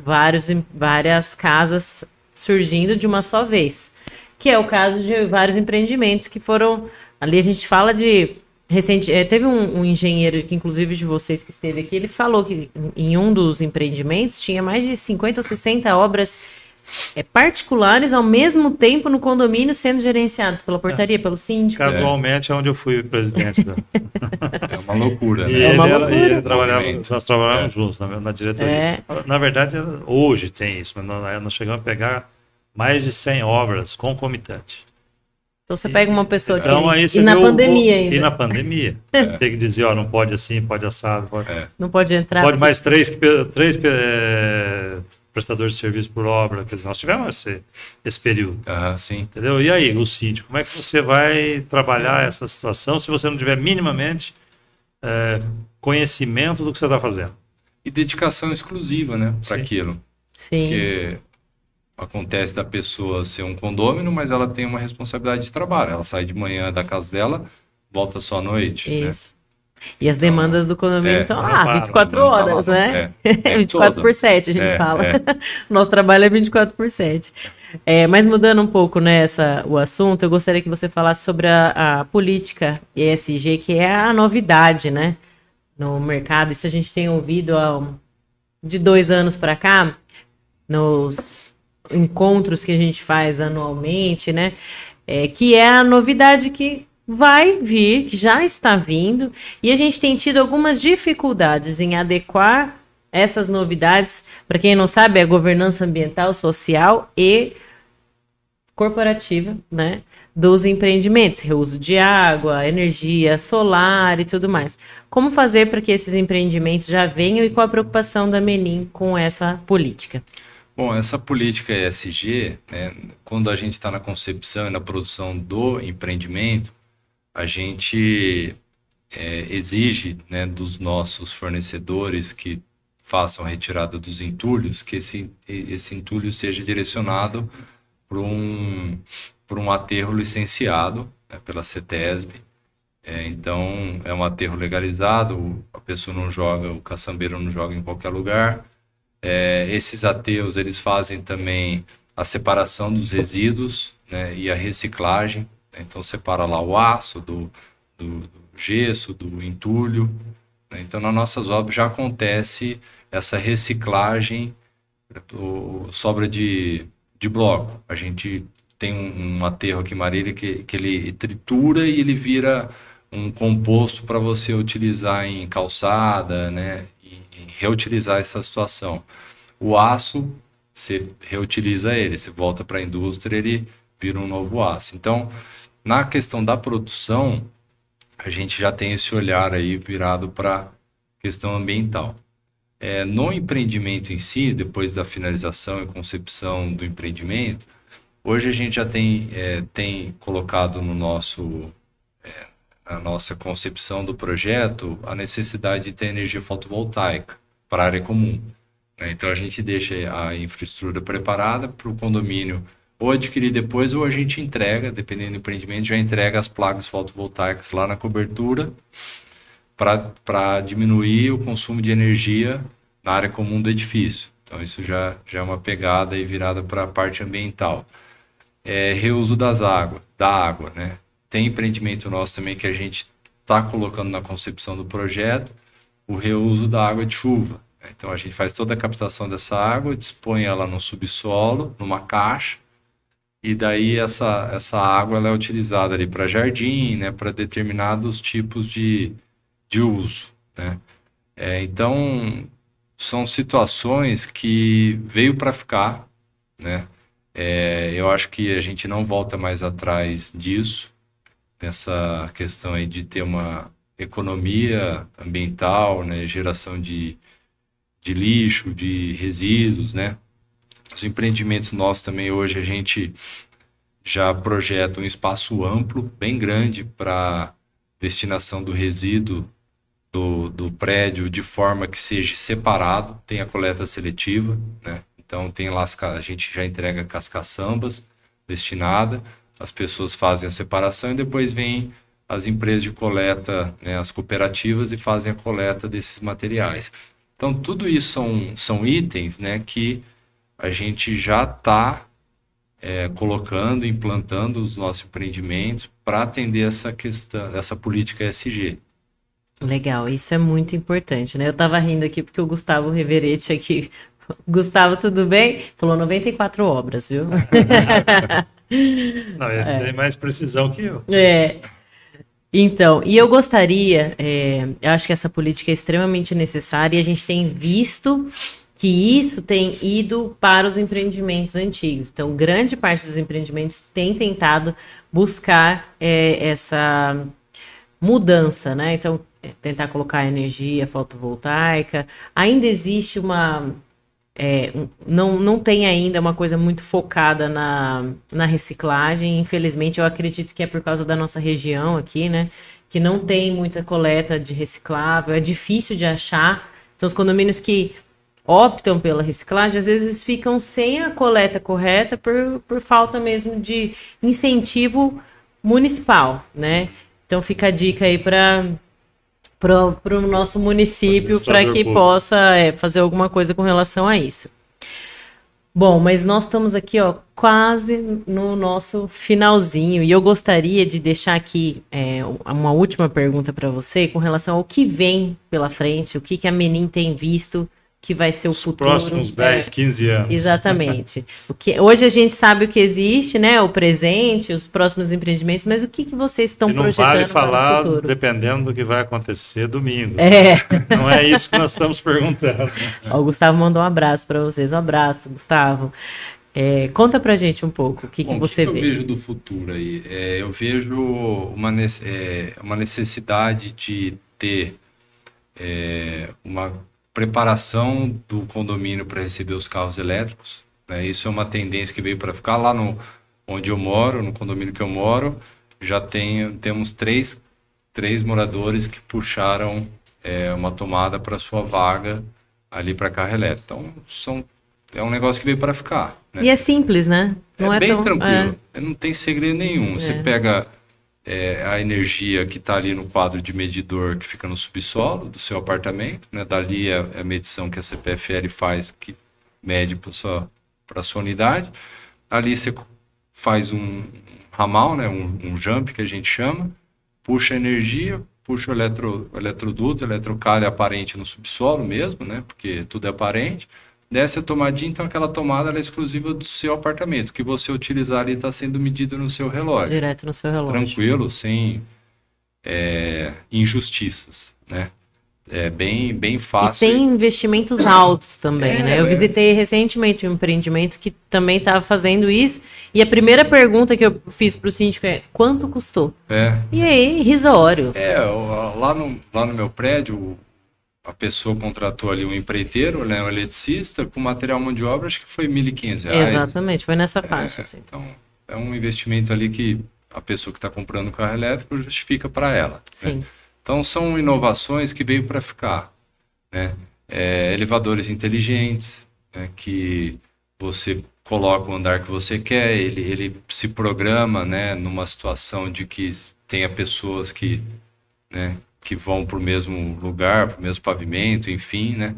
Várias casas surgindo de uma só vez. Que é o caso de vários empreendimentos que foram... Ali a gente fala de... teve um engenheiro, que inclusive de vocês que esteve aqui, ele falou que em um dos empreendimentos tinha mais de 50 ou 60 obras particulares ao mesmo tempo no condomínio sendo gerenciadas pela portaria, pelo síndico. Casualmente é onde eu fui presidente. É uma loucura, né? Nós trabalhávamos juntos na diretoria. Na verdade, hoje tem isso, mas nós chegamos a pegar mais de 100 obras concomitantes. Então você pega uma pessoa que... E na pandemia ainda. E na pandemia. Você tem que dizer, não pode assim, pode assado. Não pode entrar. Pode mais três prestadores de serviço por obra. Quer dizer, nós tivemos esse período. Sim. Entendeu? E aí, o síndico, como é que você vai trabalhar essa situação se você não tiver minimamente conhecimento do que você está fazendo? E dedicação exclusiva, né, para aquilo. Sim. Porque acontece da pessoa ser um condômino, mas ela tem uma responsabilidade de trabalho. Ela sai de manhã da casa dela, volta só à noite, né? Isso. E as demandas do condomínio estão não lá, para, 24 não tá horas, lá, né? é 24/7, a gente fala. Nosso trabalho é 24/7. Mas mudando um pouco, né, o assunto, eu gostaria que você falasse sobre a política ESG, que é a novidade, né, no mercado. Isso a gente tem ouvido de 2 anos para cá, nos encontros que a gente faz anualmente, né, que é a novidade que vai vir, que já está vindo, e a gente tem tido algumas dificuldades em adequar essas novidades. Para quem não sabe, é a governança ambiental, social e corporativa, né, dos empreendimentos, reuso de água, energia solar e tudo mais. Como fazer para que esses empreendimentos já venham e qual a preocupação da Menin com essa política? Bom, essa política ESG, né, quando a gente está na concepção e na produção do empreendimento, a gente exige, né, dos nossos fornecedores que façam a retirada dos entulhos, que esse entulho seja direcionado para um aterro licenciado, né, pela CETESB. Então, é um aterro legalizado, a pessoa não joga, o caçambeiro não joga em qualquer lugar. Esses aterros, eles fazem também a separação dos resíduos, né, e a reciclagem. Então, separa lá o aço do gesso, do entulho, né? Então, nas nossas obras já acontece essa reciclagem, sobra de bloco. A gente tem um aterro aqui em Marília que ele tritura e ele vira um composto para você utilizar em calçada, né? E reutilizar essa situação. O aço, você reutiliza ele, você volta para a indústria, ele vira um novo aço. Então, na questão da produção, a gente já tem esse olhar aí virado para a questão ambiental. No empreendimento em si, depois da finalização e concepção do empreendimento, hoje a gente já tem colocado na nossa concepção do projeto a necessidade de ter energia fotovoltaica para a área comum. Então a gente deixa a infraestrutura preparada para o condomínio ou adquirir depois, ou a gente entrega, dependendo do empreendimento, já entrega as placas fotovoltaicas lá na cobertura para diminuir o consumo de energia na área comum do edifício. Então isso já é uma pegada aí virada para a parte ambiental. Reuso da água, né? Tem empreendimento nosso também que a gente está colocando na concepção do projeto o reuso da água de chuva. Então a gente faz toda a captação dessa água, dispõe ela no subsolo, numa caixa, e daí essa água ela é utilizada ali para jardim, né, para determinados tipos de uso, né? Então, são situações que veio para ficar, né? Eu acho que a gente não volta mais atrás disso, nessa questão aí de ter uma economia ambiental, né, geração de lixo, de resíduos, né? Os empreendimentos nossos também hoje a gente já projeta um espaço amplo, bem grande para destinação do resíduo do prédio de forma que seja separado, tem a coleta seletiva, né? Então tem lá a gente já entrega com as caçambas destinada, as pessoas fazem a separação e depois vem as empresas de coleta, né, as cooperativas, e fazem a coleta desses materiais. Então tudo isso são itens, né, que a gente já está colocando, implantando os nossos empreendimentos para atender essa questão, essa política ESG. Legal, isso é muito importante, né? Eu estava rindo aqui porque o Gustavo Reverete aqui. Gustavo, tudo bem? Falou 94 obras, viu? Não, ele tem mais precisão que eu. Então, e eu gostaria, eu acho que essa política é extremamente necessária e a gente tem visto que isso tem ido para os empreendimentos antigos. Então, grande parte dos empreendimentos tem tentado buscar essa mudança, né? Então, tentar colocar energia fotovoltaica. Ainda existe não tem ainda uma coisa muito focada na reciclagem. Infelizmente, eu acredito que é por causa da nossa região aqui, né? Que não tem muita coleta de reciclável, é difícil de achar. Então, os condomínios que optam pela reciclagem, às vezes ficam sem a coleta correta por falta mesmo de incentivo municipal, né? Então fica a dica aí para o nosso município, para que possa fazer alguma coisa com relação a isso. Bom, mas nós estamos aqui, ó, quase no nosso finalzinho, e eu gostaria de deixar aqui uma última pergunta para você com relação ao que vem pela frente, o que a Menin tem visto que vai ser o futuro. Os próximos 10, 15 anos. Exatamente. Hoje a gente sabe o que existe, né? O presente, os próximos empreendimentos, mas o que vocês estão projetando para o futuro? Não vale falar dependendo do que vai acontecer domingo. Não é isso que nós estamos perguntando. O Gustavo mandou um abraço para vocês. Um abraço, Gustavo. Conta pra gente um pouco o que você vê. O que eu vejo do futuro aí? Eu vejo uma necessidade de ter uma preparação do condomínio para receber os carros elétricos, né? Isso é uma tendência que veio para ficar lá onde eu moro, no condomínio que eu moro. Já temos três moradores que puxaram uma tomada para sua vaga ali para carro elétrico. Então, é um negócio que veio para ficar, né? E é simples, né? Não é bem tranquilo. Não tem segredo nenhum. Você pega a energia que está ali no quadro de medidor que fica no subsolo do seu apartamento, né? Dali é a medição que a CPFL faz, que mede para a sua unidade. Ali você faz um ramal, né? um jump que a gente chama, puxa a energia, puxa o eletroduto, eletrocalha aparente no subsolo mesmo, né? Porque tudo é aparente. Desce a tomadinha, então aquela tomada ela é exclusiva do seu apartamento. O que você utilizar ali está sendo medido no seu relógio. Direto no seu relógio. Tranquilo, sem injustiças, né? É bem fácil. E sem investimentos altos também, né? Eu visitei recentemente um empreendimento que também estava fazendo isso. E a primeira pergunta que eu fiz para o síndico é: quanto custou? E aí, irrisório. Lá no meu prédio, a pessoa contratou ali um empreiteiro, né, um eletricista, com material mão de obra, acho que foi R$ 1.500. Exatamente, foi nessa faixa. Assim. Então, é um investimento ali que a pessoa que está comprando o carro elétrico justifica para ela. Sim. Né? Então, são inovações que veio para ficar. Né? Elevadores inteligentes, né, que você coloca o andar que você quer, ele se programa, né, numa situação de que tenha pessoas que vão para o mesmo lugar, para o mesmo pavimento, enfim, né?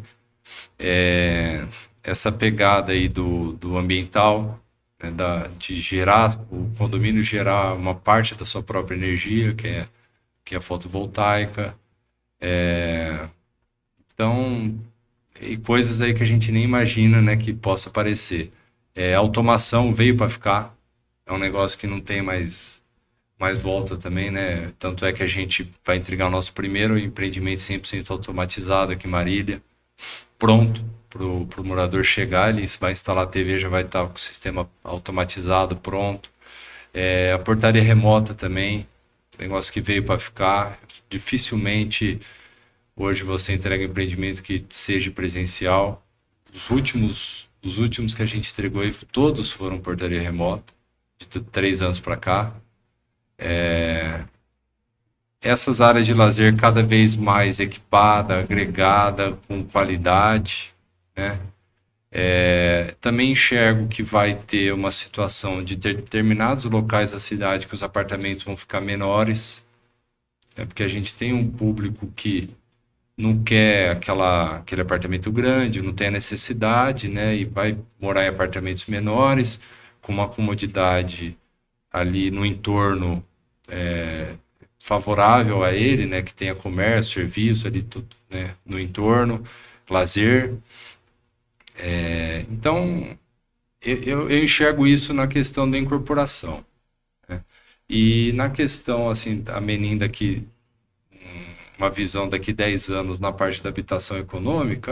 Essa pegada aí do ambiental, né, de gerar, o condomínio gerar uma parte da sua própria energia, que é a fotovoltaica. Então, e coisas aí que a gente nem imagina, né, que possa aparecer. A automação veio para ficar, é um negócio que não tem mais volta também, né? Tanto é que a gente vai entregar o nosso primeiro empreendimento 100% automatizado aqui em Marília, pronto para o morador chegar, ele vai instalar a TV, já vai estar com o sistema automatizado, pronto. A portaria remota também, negócio que veio para ficar. Dificilmente hoje você entrega um empreendimento que seja presencial. Os últimos que a gente entregou aí, todos foram portaria remota, de 3 anos para cá. Essas áreas de lazer cada vez mais equipada, agregada, com qualidade, né? Também enxergo que vai ter uma situação de determinados locais da cidade que os apartamentos vão ficar menores, né? Porque a gente tem um público que não quer aquele apartamento grande, não tem a necessidade, né? E vai morar em apartamentos menores, com uma comodidade ali no entorno favorável a ele, né, que tenha comércio, serviço ali tudo, né, no entorno, lazer. Então, eu enxergo isso na questão da incorporação, né? E na questão, assim, a Menin daqui, uma visão daqui 10 anos na parte da habitação econômica,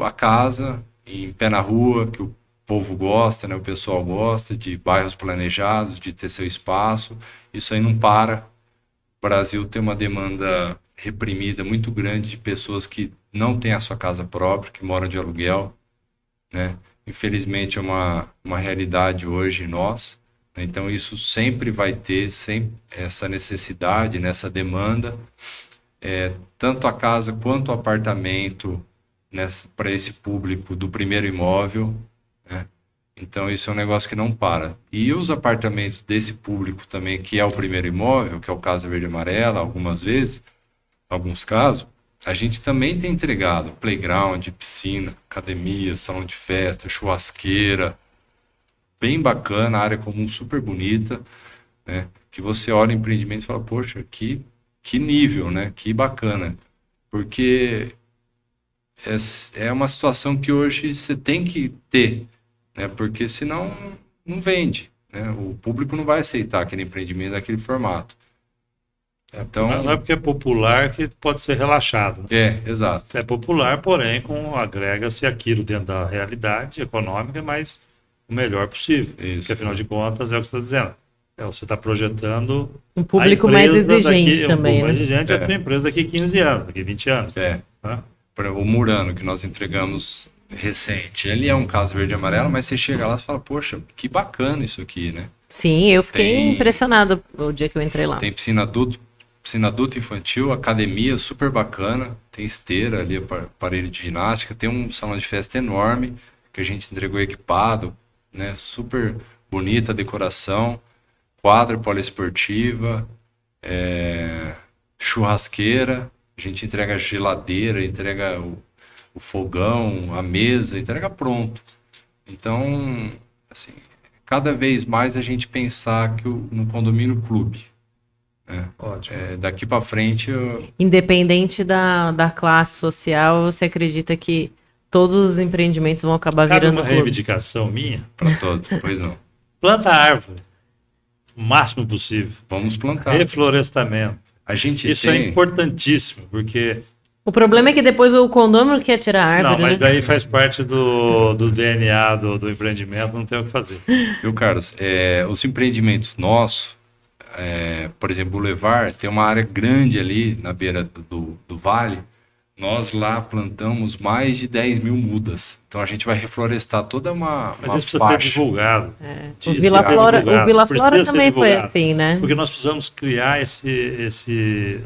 a casa em pé na rua, que o povo gosta, né? O pessoal gosta de bairros planejados, de ter seu espaço. Isso aí não para. O Brasil tem uma demanda reprimida muito grande de pessoas que não têm a sua casa própria, que moram de aluguel, né? Infelizmente é uma realidade hoje nossa, né? Então isso sempre vai ter essa necessidade, nessa demanda, tanto a casa quanto o apartamento, para esse público do primeiro imóvel, né? Então, isso é um negócio que não para. E os apartamentos desse público também, que é o primeiro imóvel, que é o Casa Verde e Amarela, algumas vezes, alguns casos, a gente também tem entregado playground, piscina, academia, salão de festa, churrasqueira, bem bacana, área comum super bonita, né? Que você olha o empreendimento e fala, poxa, que nível, né? Que bacana. Porque é uma situação que hoje você tem que ter, né? Porque senão não vende, né? O público não vai aceitar aquele empreendimento daquele formato. Então, não é porque é popular que pode ser relaxado. Exato. É popular, porém, agrega-se aquilo dentro da realidade econômica, mas o melhor possível. Isso. Porque, afinal de contas, é o que você está dizendo. Você está projetando um público mais exigente também. Mais exigente é a empresa daqui 15 anos, daqui 20 anos. O Murano, que nós entregamos recente, ele é um Casa Verde e Amarelo, mas você chega lá e fala, poxa, que bacana isso aqui, né? Sim, eu fiquei impressionado o dia que eu entrei lá. Tem piscina adulto infantil, academia super bacana, tem esteira ali, aparelho de ginástica, tem um salão de festa enorme, que a gente entregou equipado, né? Super bonita a decoração, quadra poliesportiva, churrasqueira, a gente entrega geladeira, entrega o fogão, a mesa, entrega pronto. Então, assim, cada vez mais a gente pensar que no condomínio clube. Ótimo. Daqui para frente... Independente da classe social, você acredita que todos os empreendimentos vão acabar virando uma reivindicação minha? Para todos, pois não. Planta árvore. O máximo possível. Vamos plantar. Reflorestamento. Isso é importantíssimo, porque... O problema é que depois o condomínio quer tirar a árvore. Não, mas daí faz parte do DNA do empreendimento, não tem o que fazer. Viu, Carlos? Os empreendimentos nossos, por exemplo, o Boulevard, tem uma área grande ali na beira do vale. Nós lá plantamos mais de 10 mil mudas. Então a gente vai reflorestar toda uma Mas isso precisa ser divulgado. O Vila Flora também foi assim, né? Porque nós precisamos criar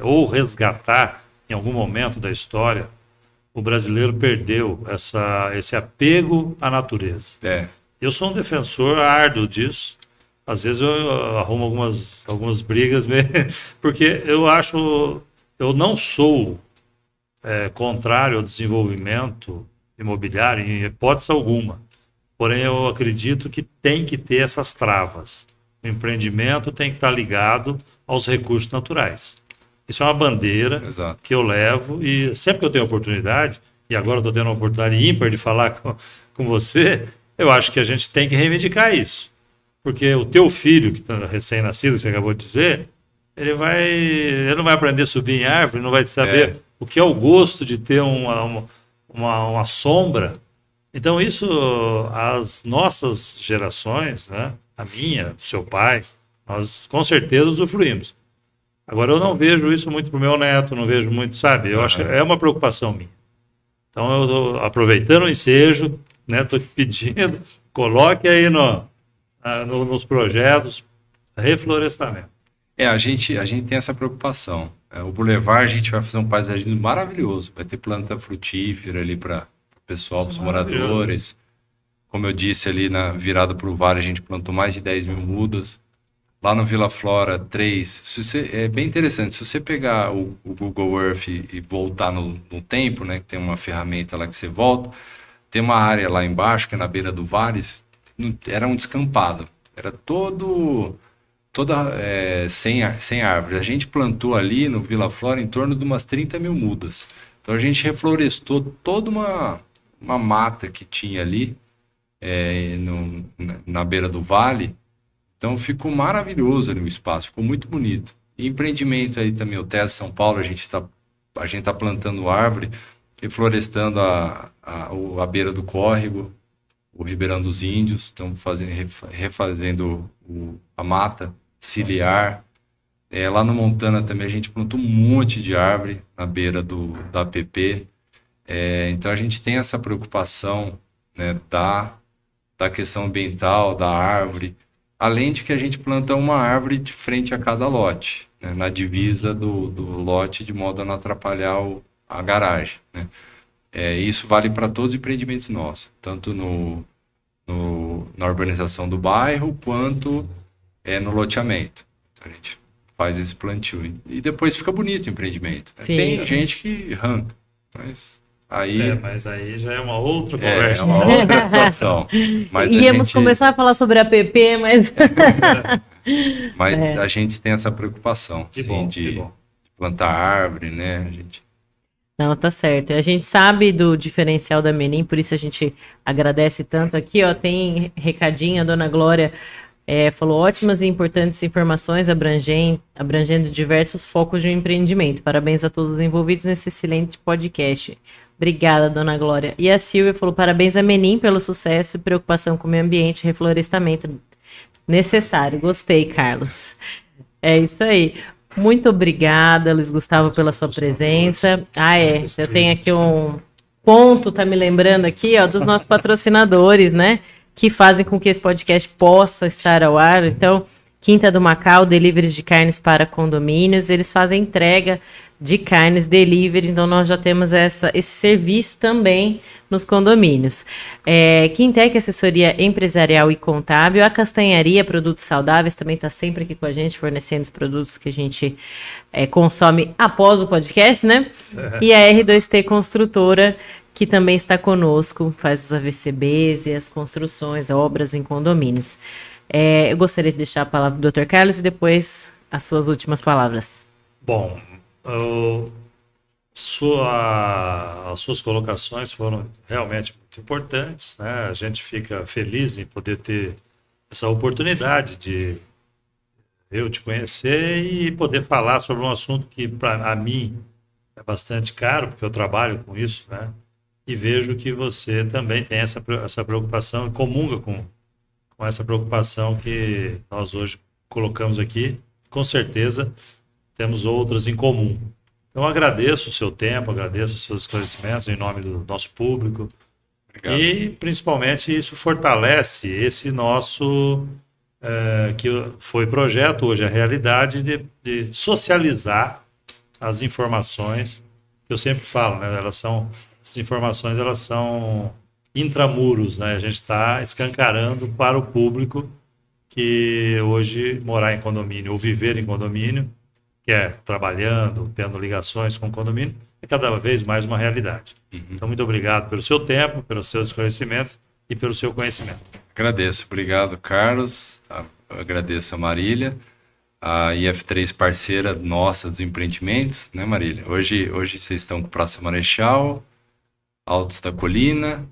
ou resgatar, em algum momento da história, o brasileiro perdeu esse apego à natureza. Eu sou um defensor árduo disso. Às vezes eu arrumo algumas brigas, porque eu não sou contrário ao desenvolvimento imobiliário em hipótese alguma. Porém, eu acredito que tem que ter essas travas. O empreendimento tem que estar ligado aos recursos naturais. Isso é uma bandeira que eu levo e sempre que eu tenho oportunidade, e agora eu estou tendo uma oportunidade ímpar de falar com você, eu acho que a gente tem que reivindicar isso. Porque o teu filho, que está recém-nascido, que você acabou de dizer, ele não vai aprender a subir em árvore, não vai saber o que é o gosto de ter uma sombra. Então isso, as nossas gerações, né, a minha, do seu pai, nós com certeza usufruímos. Agora eu não vejo isso muito para o meu neto, não vejo muito, sabe? Eu acho que é uma preocupação minha. Então eu estou aproveitando o ensejo, né, estou te pedindo, coloque aí nos projetos reflorestamento. A gente tem essa preocupação. O Boulevard a gente vai fazer um paisagismo maravilhoso. Vai ter planta frutífera ali para o pessoal, para os moradores. Como eu disse, ali na virada para o vale, a gente plantou mais de 10 mil mudas. Lá no Vila Flora, 3. É bem interessante. Se você pegar o Google Earth e voltar no tempo, né, que tem uma ferramenta lá que você volta, tem uma área lá embaixo, que é na beira do vale, era um descampado. Era toda sem árvore. A gente plantou ali no Vila Flora em torno de umas 30 mil mudas. Então a gente reflorestou toda uma mata que tinha ali na beira do vale. Então ficou maravilhoso ali o espaço, ficou muito bonito. E empreendimento aí também, o Tese São Paulo, a gente tá plantando árvore, reflorestando a beira do córrego, o Ribeirão dos Índios, estamos refazendo a mata ciliar. Lá no Montana também a gente plantou um monte de árvore na beira da APP. Então a gente tem essa preocupação, né, da questão ambiental, da árvore, além de que a gente planta uma árvore de frente a cada lote, né, na divisa do lote, de modo a não atrapalhar a garagem, né? Isso vale para todos os empreendimentos nossos, tanto na urbanização do bairro, quanto no loteamento. Então, a gente faz esse plantio. E depois fica bonito o empreendimento. Tem gente que arranca, mas aí já é uma outra conversa. É uma outra situação. Mas íamos começar a falar sobre APP, mas... mas a gente tem essa preocupação, de plantar árvore, né? Não, tá certo. A gente sabe do diferencial da Menin, por isso a gente agradece tanto. Aqui, ó, tem recadinho, a dona Glória falou: ótimas e importantes informações abrangendo diversos focos de um empreendimento. Parabéns a todos os envolvidos nesse excelente podcast. Obrigada, dona Glória. E a Silvia falou: parabéns a Menin pelo sucesso e preocupação com o meio ambiente e reflorestamento necessário. Gostei, Carlos. É isso aí. Muito obrigada, Luiz Gustavo, pela sua presença. Eu tenho aqui um ponto, tá me lembrando aqui, ó, dos nossos patrocinadores, né? Que fazem com que esse podcast possa estar ao ar. Então, Quinta do Macau, deliveries de carnes para condomínios. Eles fazem entrega de carnes delivery, então nós já temos esse serviço também nos condomínios. Quintec, assessoria empresarial e contábil. A Castanharia, produtos saudáveis, também está sempre aqui com a gente, fornecendo os produtos que a gente consome após o podcast, né? E a R2T Construtora, que também está conosco, faz os AVCBs e as construções, obras em condomínios. Eu gostaria de deixar a palavra do Dr. Carlos e depois as suas últimas palavras. Bom, as suas colocações foram realmente muito importantes, né? A gente fica feliz em poder ter essa oportunidade de eu te conhecer e poder falar sobre um assunto que para mim é bastante caro, porque eu trabalho com isso, né? E vejo que você também tem essa preocupação e comunga com essa preocupação que nós hoje colocamos aqui. Com certeza temos outras em comum. Então, agradeço o seu tempo, agradeço os seus esclarecimentos em nome do nosso público. Obrigado. E, principalmente, isso fortalece esse nosso, que foi projeto, hoje é realidade, de socializar as informações. Eu sempre falo, né? Essas informações elas são intramuros, né? A gente está escancarando para o público que hoje morar em condomínio ou viver em condomínio, que trabalhando, tendo ligações com o condomínio, é cada vez mais uma realidade. Então, muito obrigado pelo seu tempo, pelos seus esclarecimentos e pelo seu conhecimento. Agradeço. Obrigado, Carlos. Agradeço a Marília, a IF3 parceira nossa dos empreendimentos, né, Marília? Hoje vocês estão com Praça Marechal, Altos da Colina,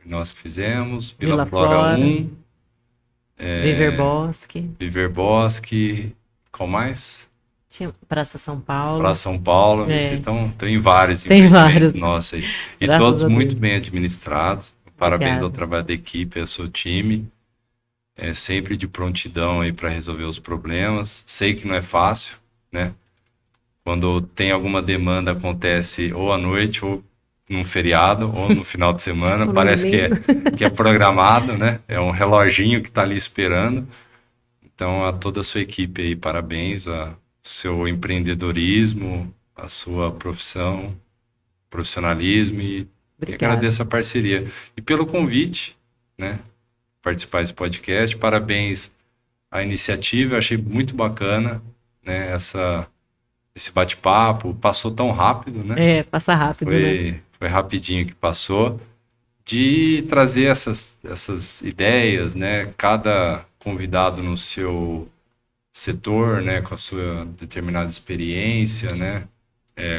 nós que fizemos, Vila Flora 1, Viver Bosque, qual mais? Praça São Paulo. Praça São Paulo, então tem vários empreendimentos nossos aí. E todos muito bem administrados. Parabéns ao trabalho da equipe, ao seu time. Sempre de prontidão aí para resolver os problemas. Sei que não é fácil, né? Quando tem alguma demanda, acontece ou à noite, ou num feriado, ou no final de semana. Parece que é programado, né? É um reloginho que está ali esperando. Então, a toda a sua equipe aí, parabéns seu empreendedorismo, a sua profissionalismo e agradeço a parceria. E pelo convite, né, participar desse podcast, parabéns à iniciativa, eu achei muito bacana, né, esse bate-papo, passou tão rápido, né? Passa rápido, né? Foi rapidinho que passou, de trazer essas ideias, né, cada convidado no seu setor, né, com a sua determinada experiência, né,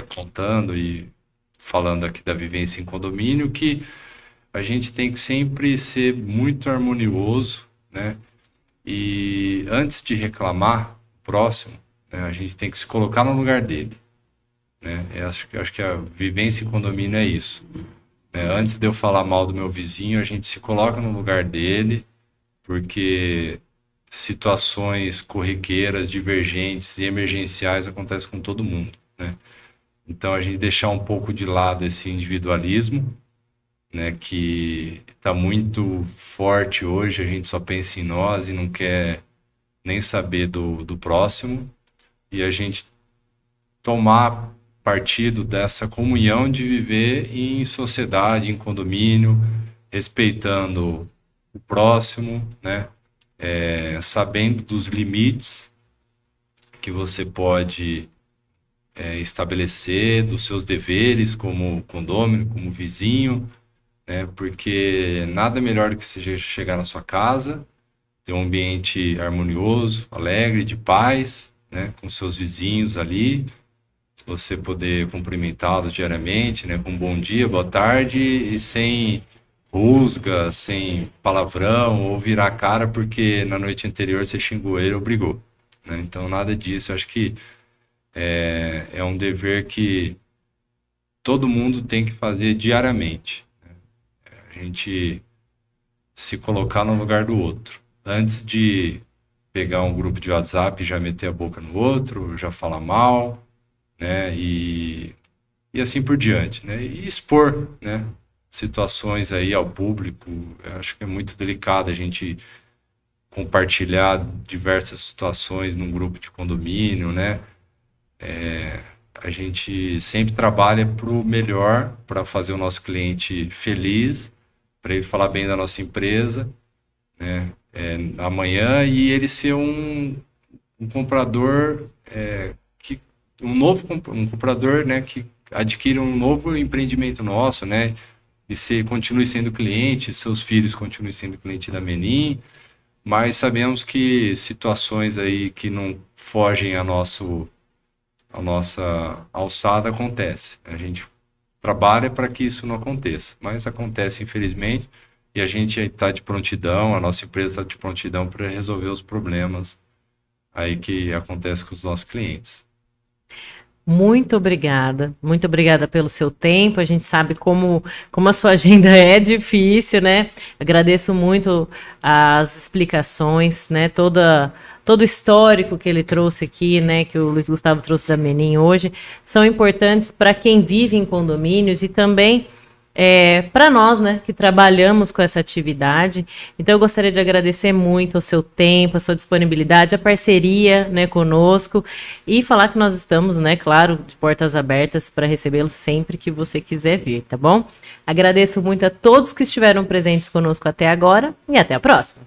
contando e falando aqui da vivência em condomínio, que a gente tem que sempre ser muito harmonioso, né, e antes de reclamar o próximo, né, a gente tem que se colocar no lugar dele, né, acho que a vivência em condomínio é isso, né, antes de eu falar mal do meu vizinho, a gente se coloca no lugar dele, porque situações corriqueiras, divergentes e emergenciais acontecem com todo mundo, né? Então, a gente deixar um pouco de lado esse individualismo, né, que está muito forte hoje, a gente só pensa em nós e não quer nem saber do próximo, e a gente tomar partido dessa comunhão de viver em sociedade, em condomínio, respeitando o próximo, né? Sabendo dos limites que você pode estabelecer, dos seus deveres como condômino, como vizinho, né? Porque nada melhor do que você chegar na sua casa, ter um ambiente harmonioso, alegre, de paz, né? Com seus vizinhos ali, você poder cumprimentá-los diariamente, né? Com um bom dia, boa tarde, e sem rusga, sem palavrão, ou virar a cara porque na noite anterior você xingou ele ou brigou, né? Então, nada disso. Eu acho que é um dever que todo mundo tem que fazer diariamente, né? A gente se colocar no lugar do outro. Antes de pegar um grupo de WhatsApp e já meter a boca no outro, já falar mal, né? E assim por diante, né? E expor, né? Situações aí ao público. Eu acho que é muito delicado a gente compartilhar diversas situações num grupo de condomínio, né? A gente sempre trabalha para o melhor, para fazer o nosso cliente feliz, para ele falar bem da nossa empresa, né? Amanhã, e ele ser um comprador, um comprador, né, que adquire um novo empreendimento nosso, né? E continue sendo cliente, seus filhos continuem sendo cliente da Menin, mas sabemos que situações aí que não fogem a nossa alçada acontece. A gente trabalha para que isso não aconteça, mas acontece infelizmente, e a gente está de prontidão, a nossa empresa está de prontidão para resolver os problemas aí que acontecem com os nossos clientes. Muito obrigada pelo seu tempo. A gente sabe como a sua agenda é difícil, né? Agradeço muito as explicações, né? Todo o histórico que ele trouxe aqui, né? Que o Luiz Gustavo trouxe da Menin hoje, são importantes para quem vive em condomínios e também para nós, né, que trabalhamos com essa atividade. Então, eu gostaria de agradecer muito o seu tempo, a sua disponibilidade, a parceria, né, conosco, e falar que nós estamos, né, claro, de portas abertas para recebê-lo sempre que você quiser vir, tá bom? Agradeço muito a todos que estiveram presentes conosco até agora e até a próxima.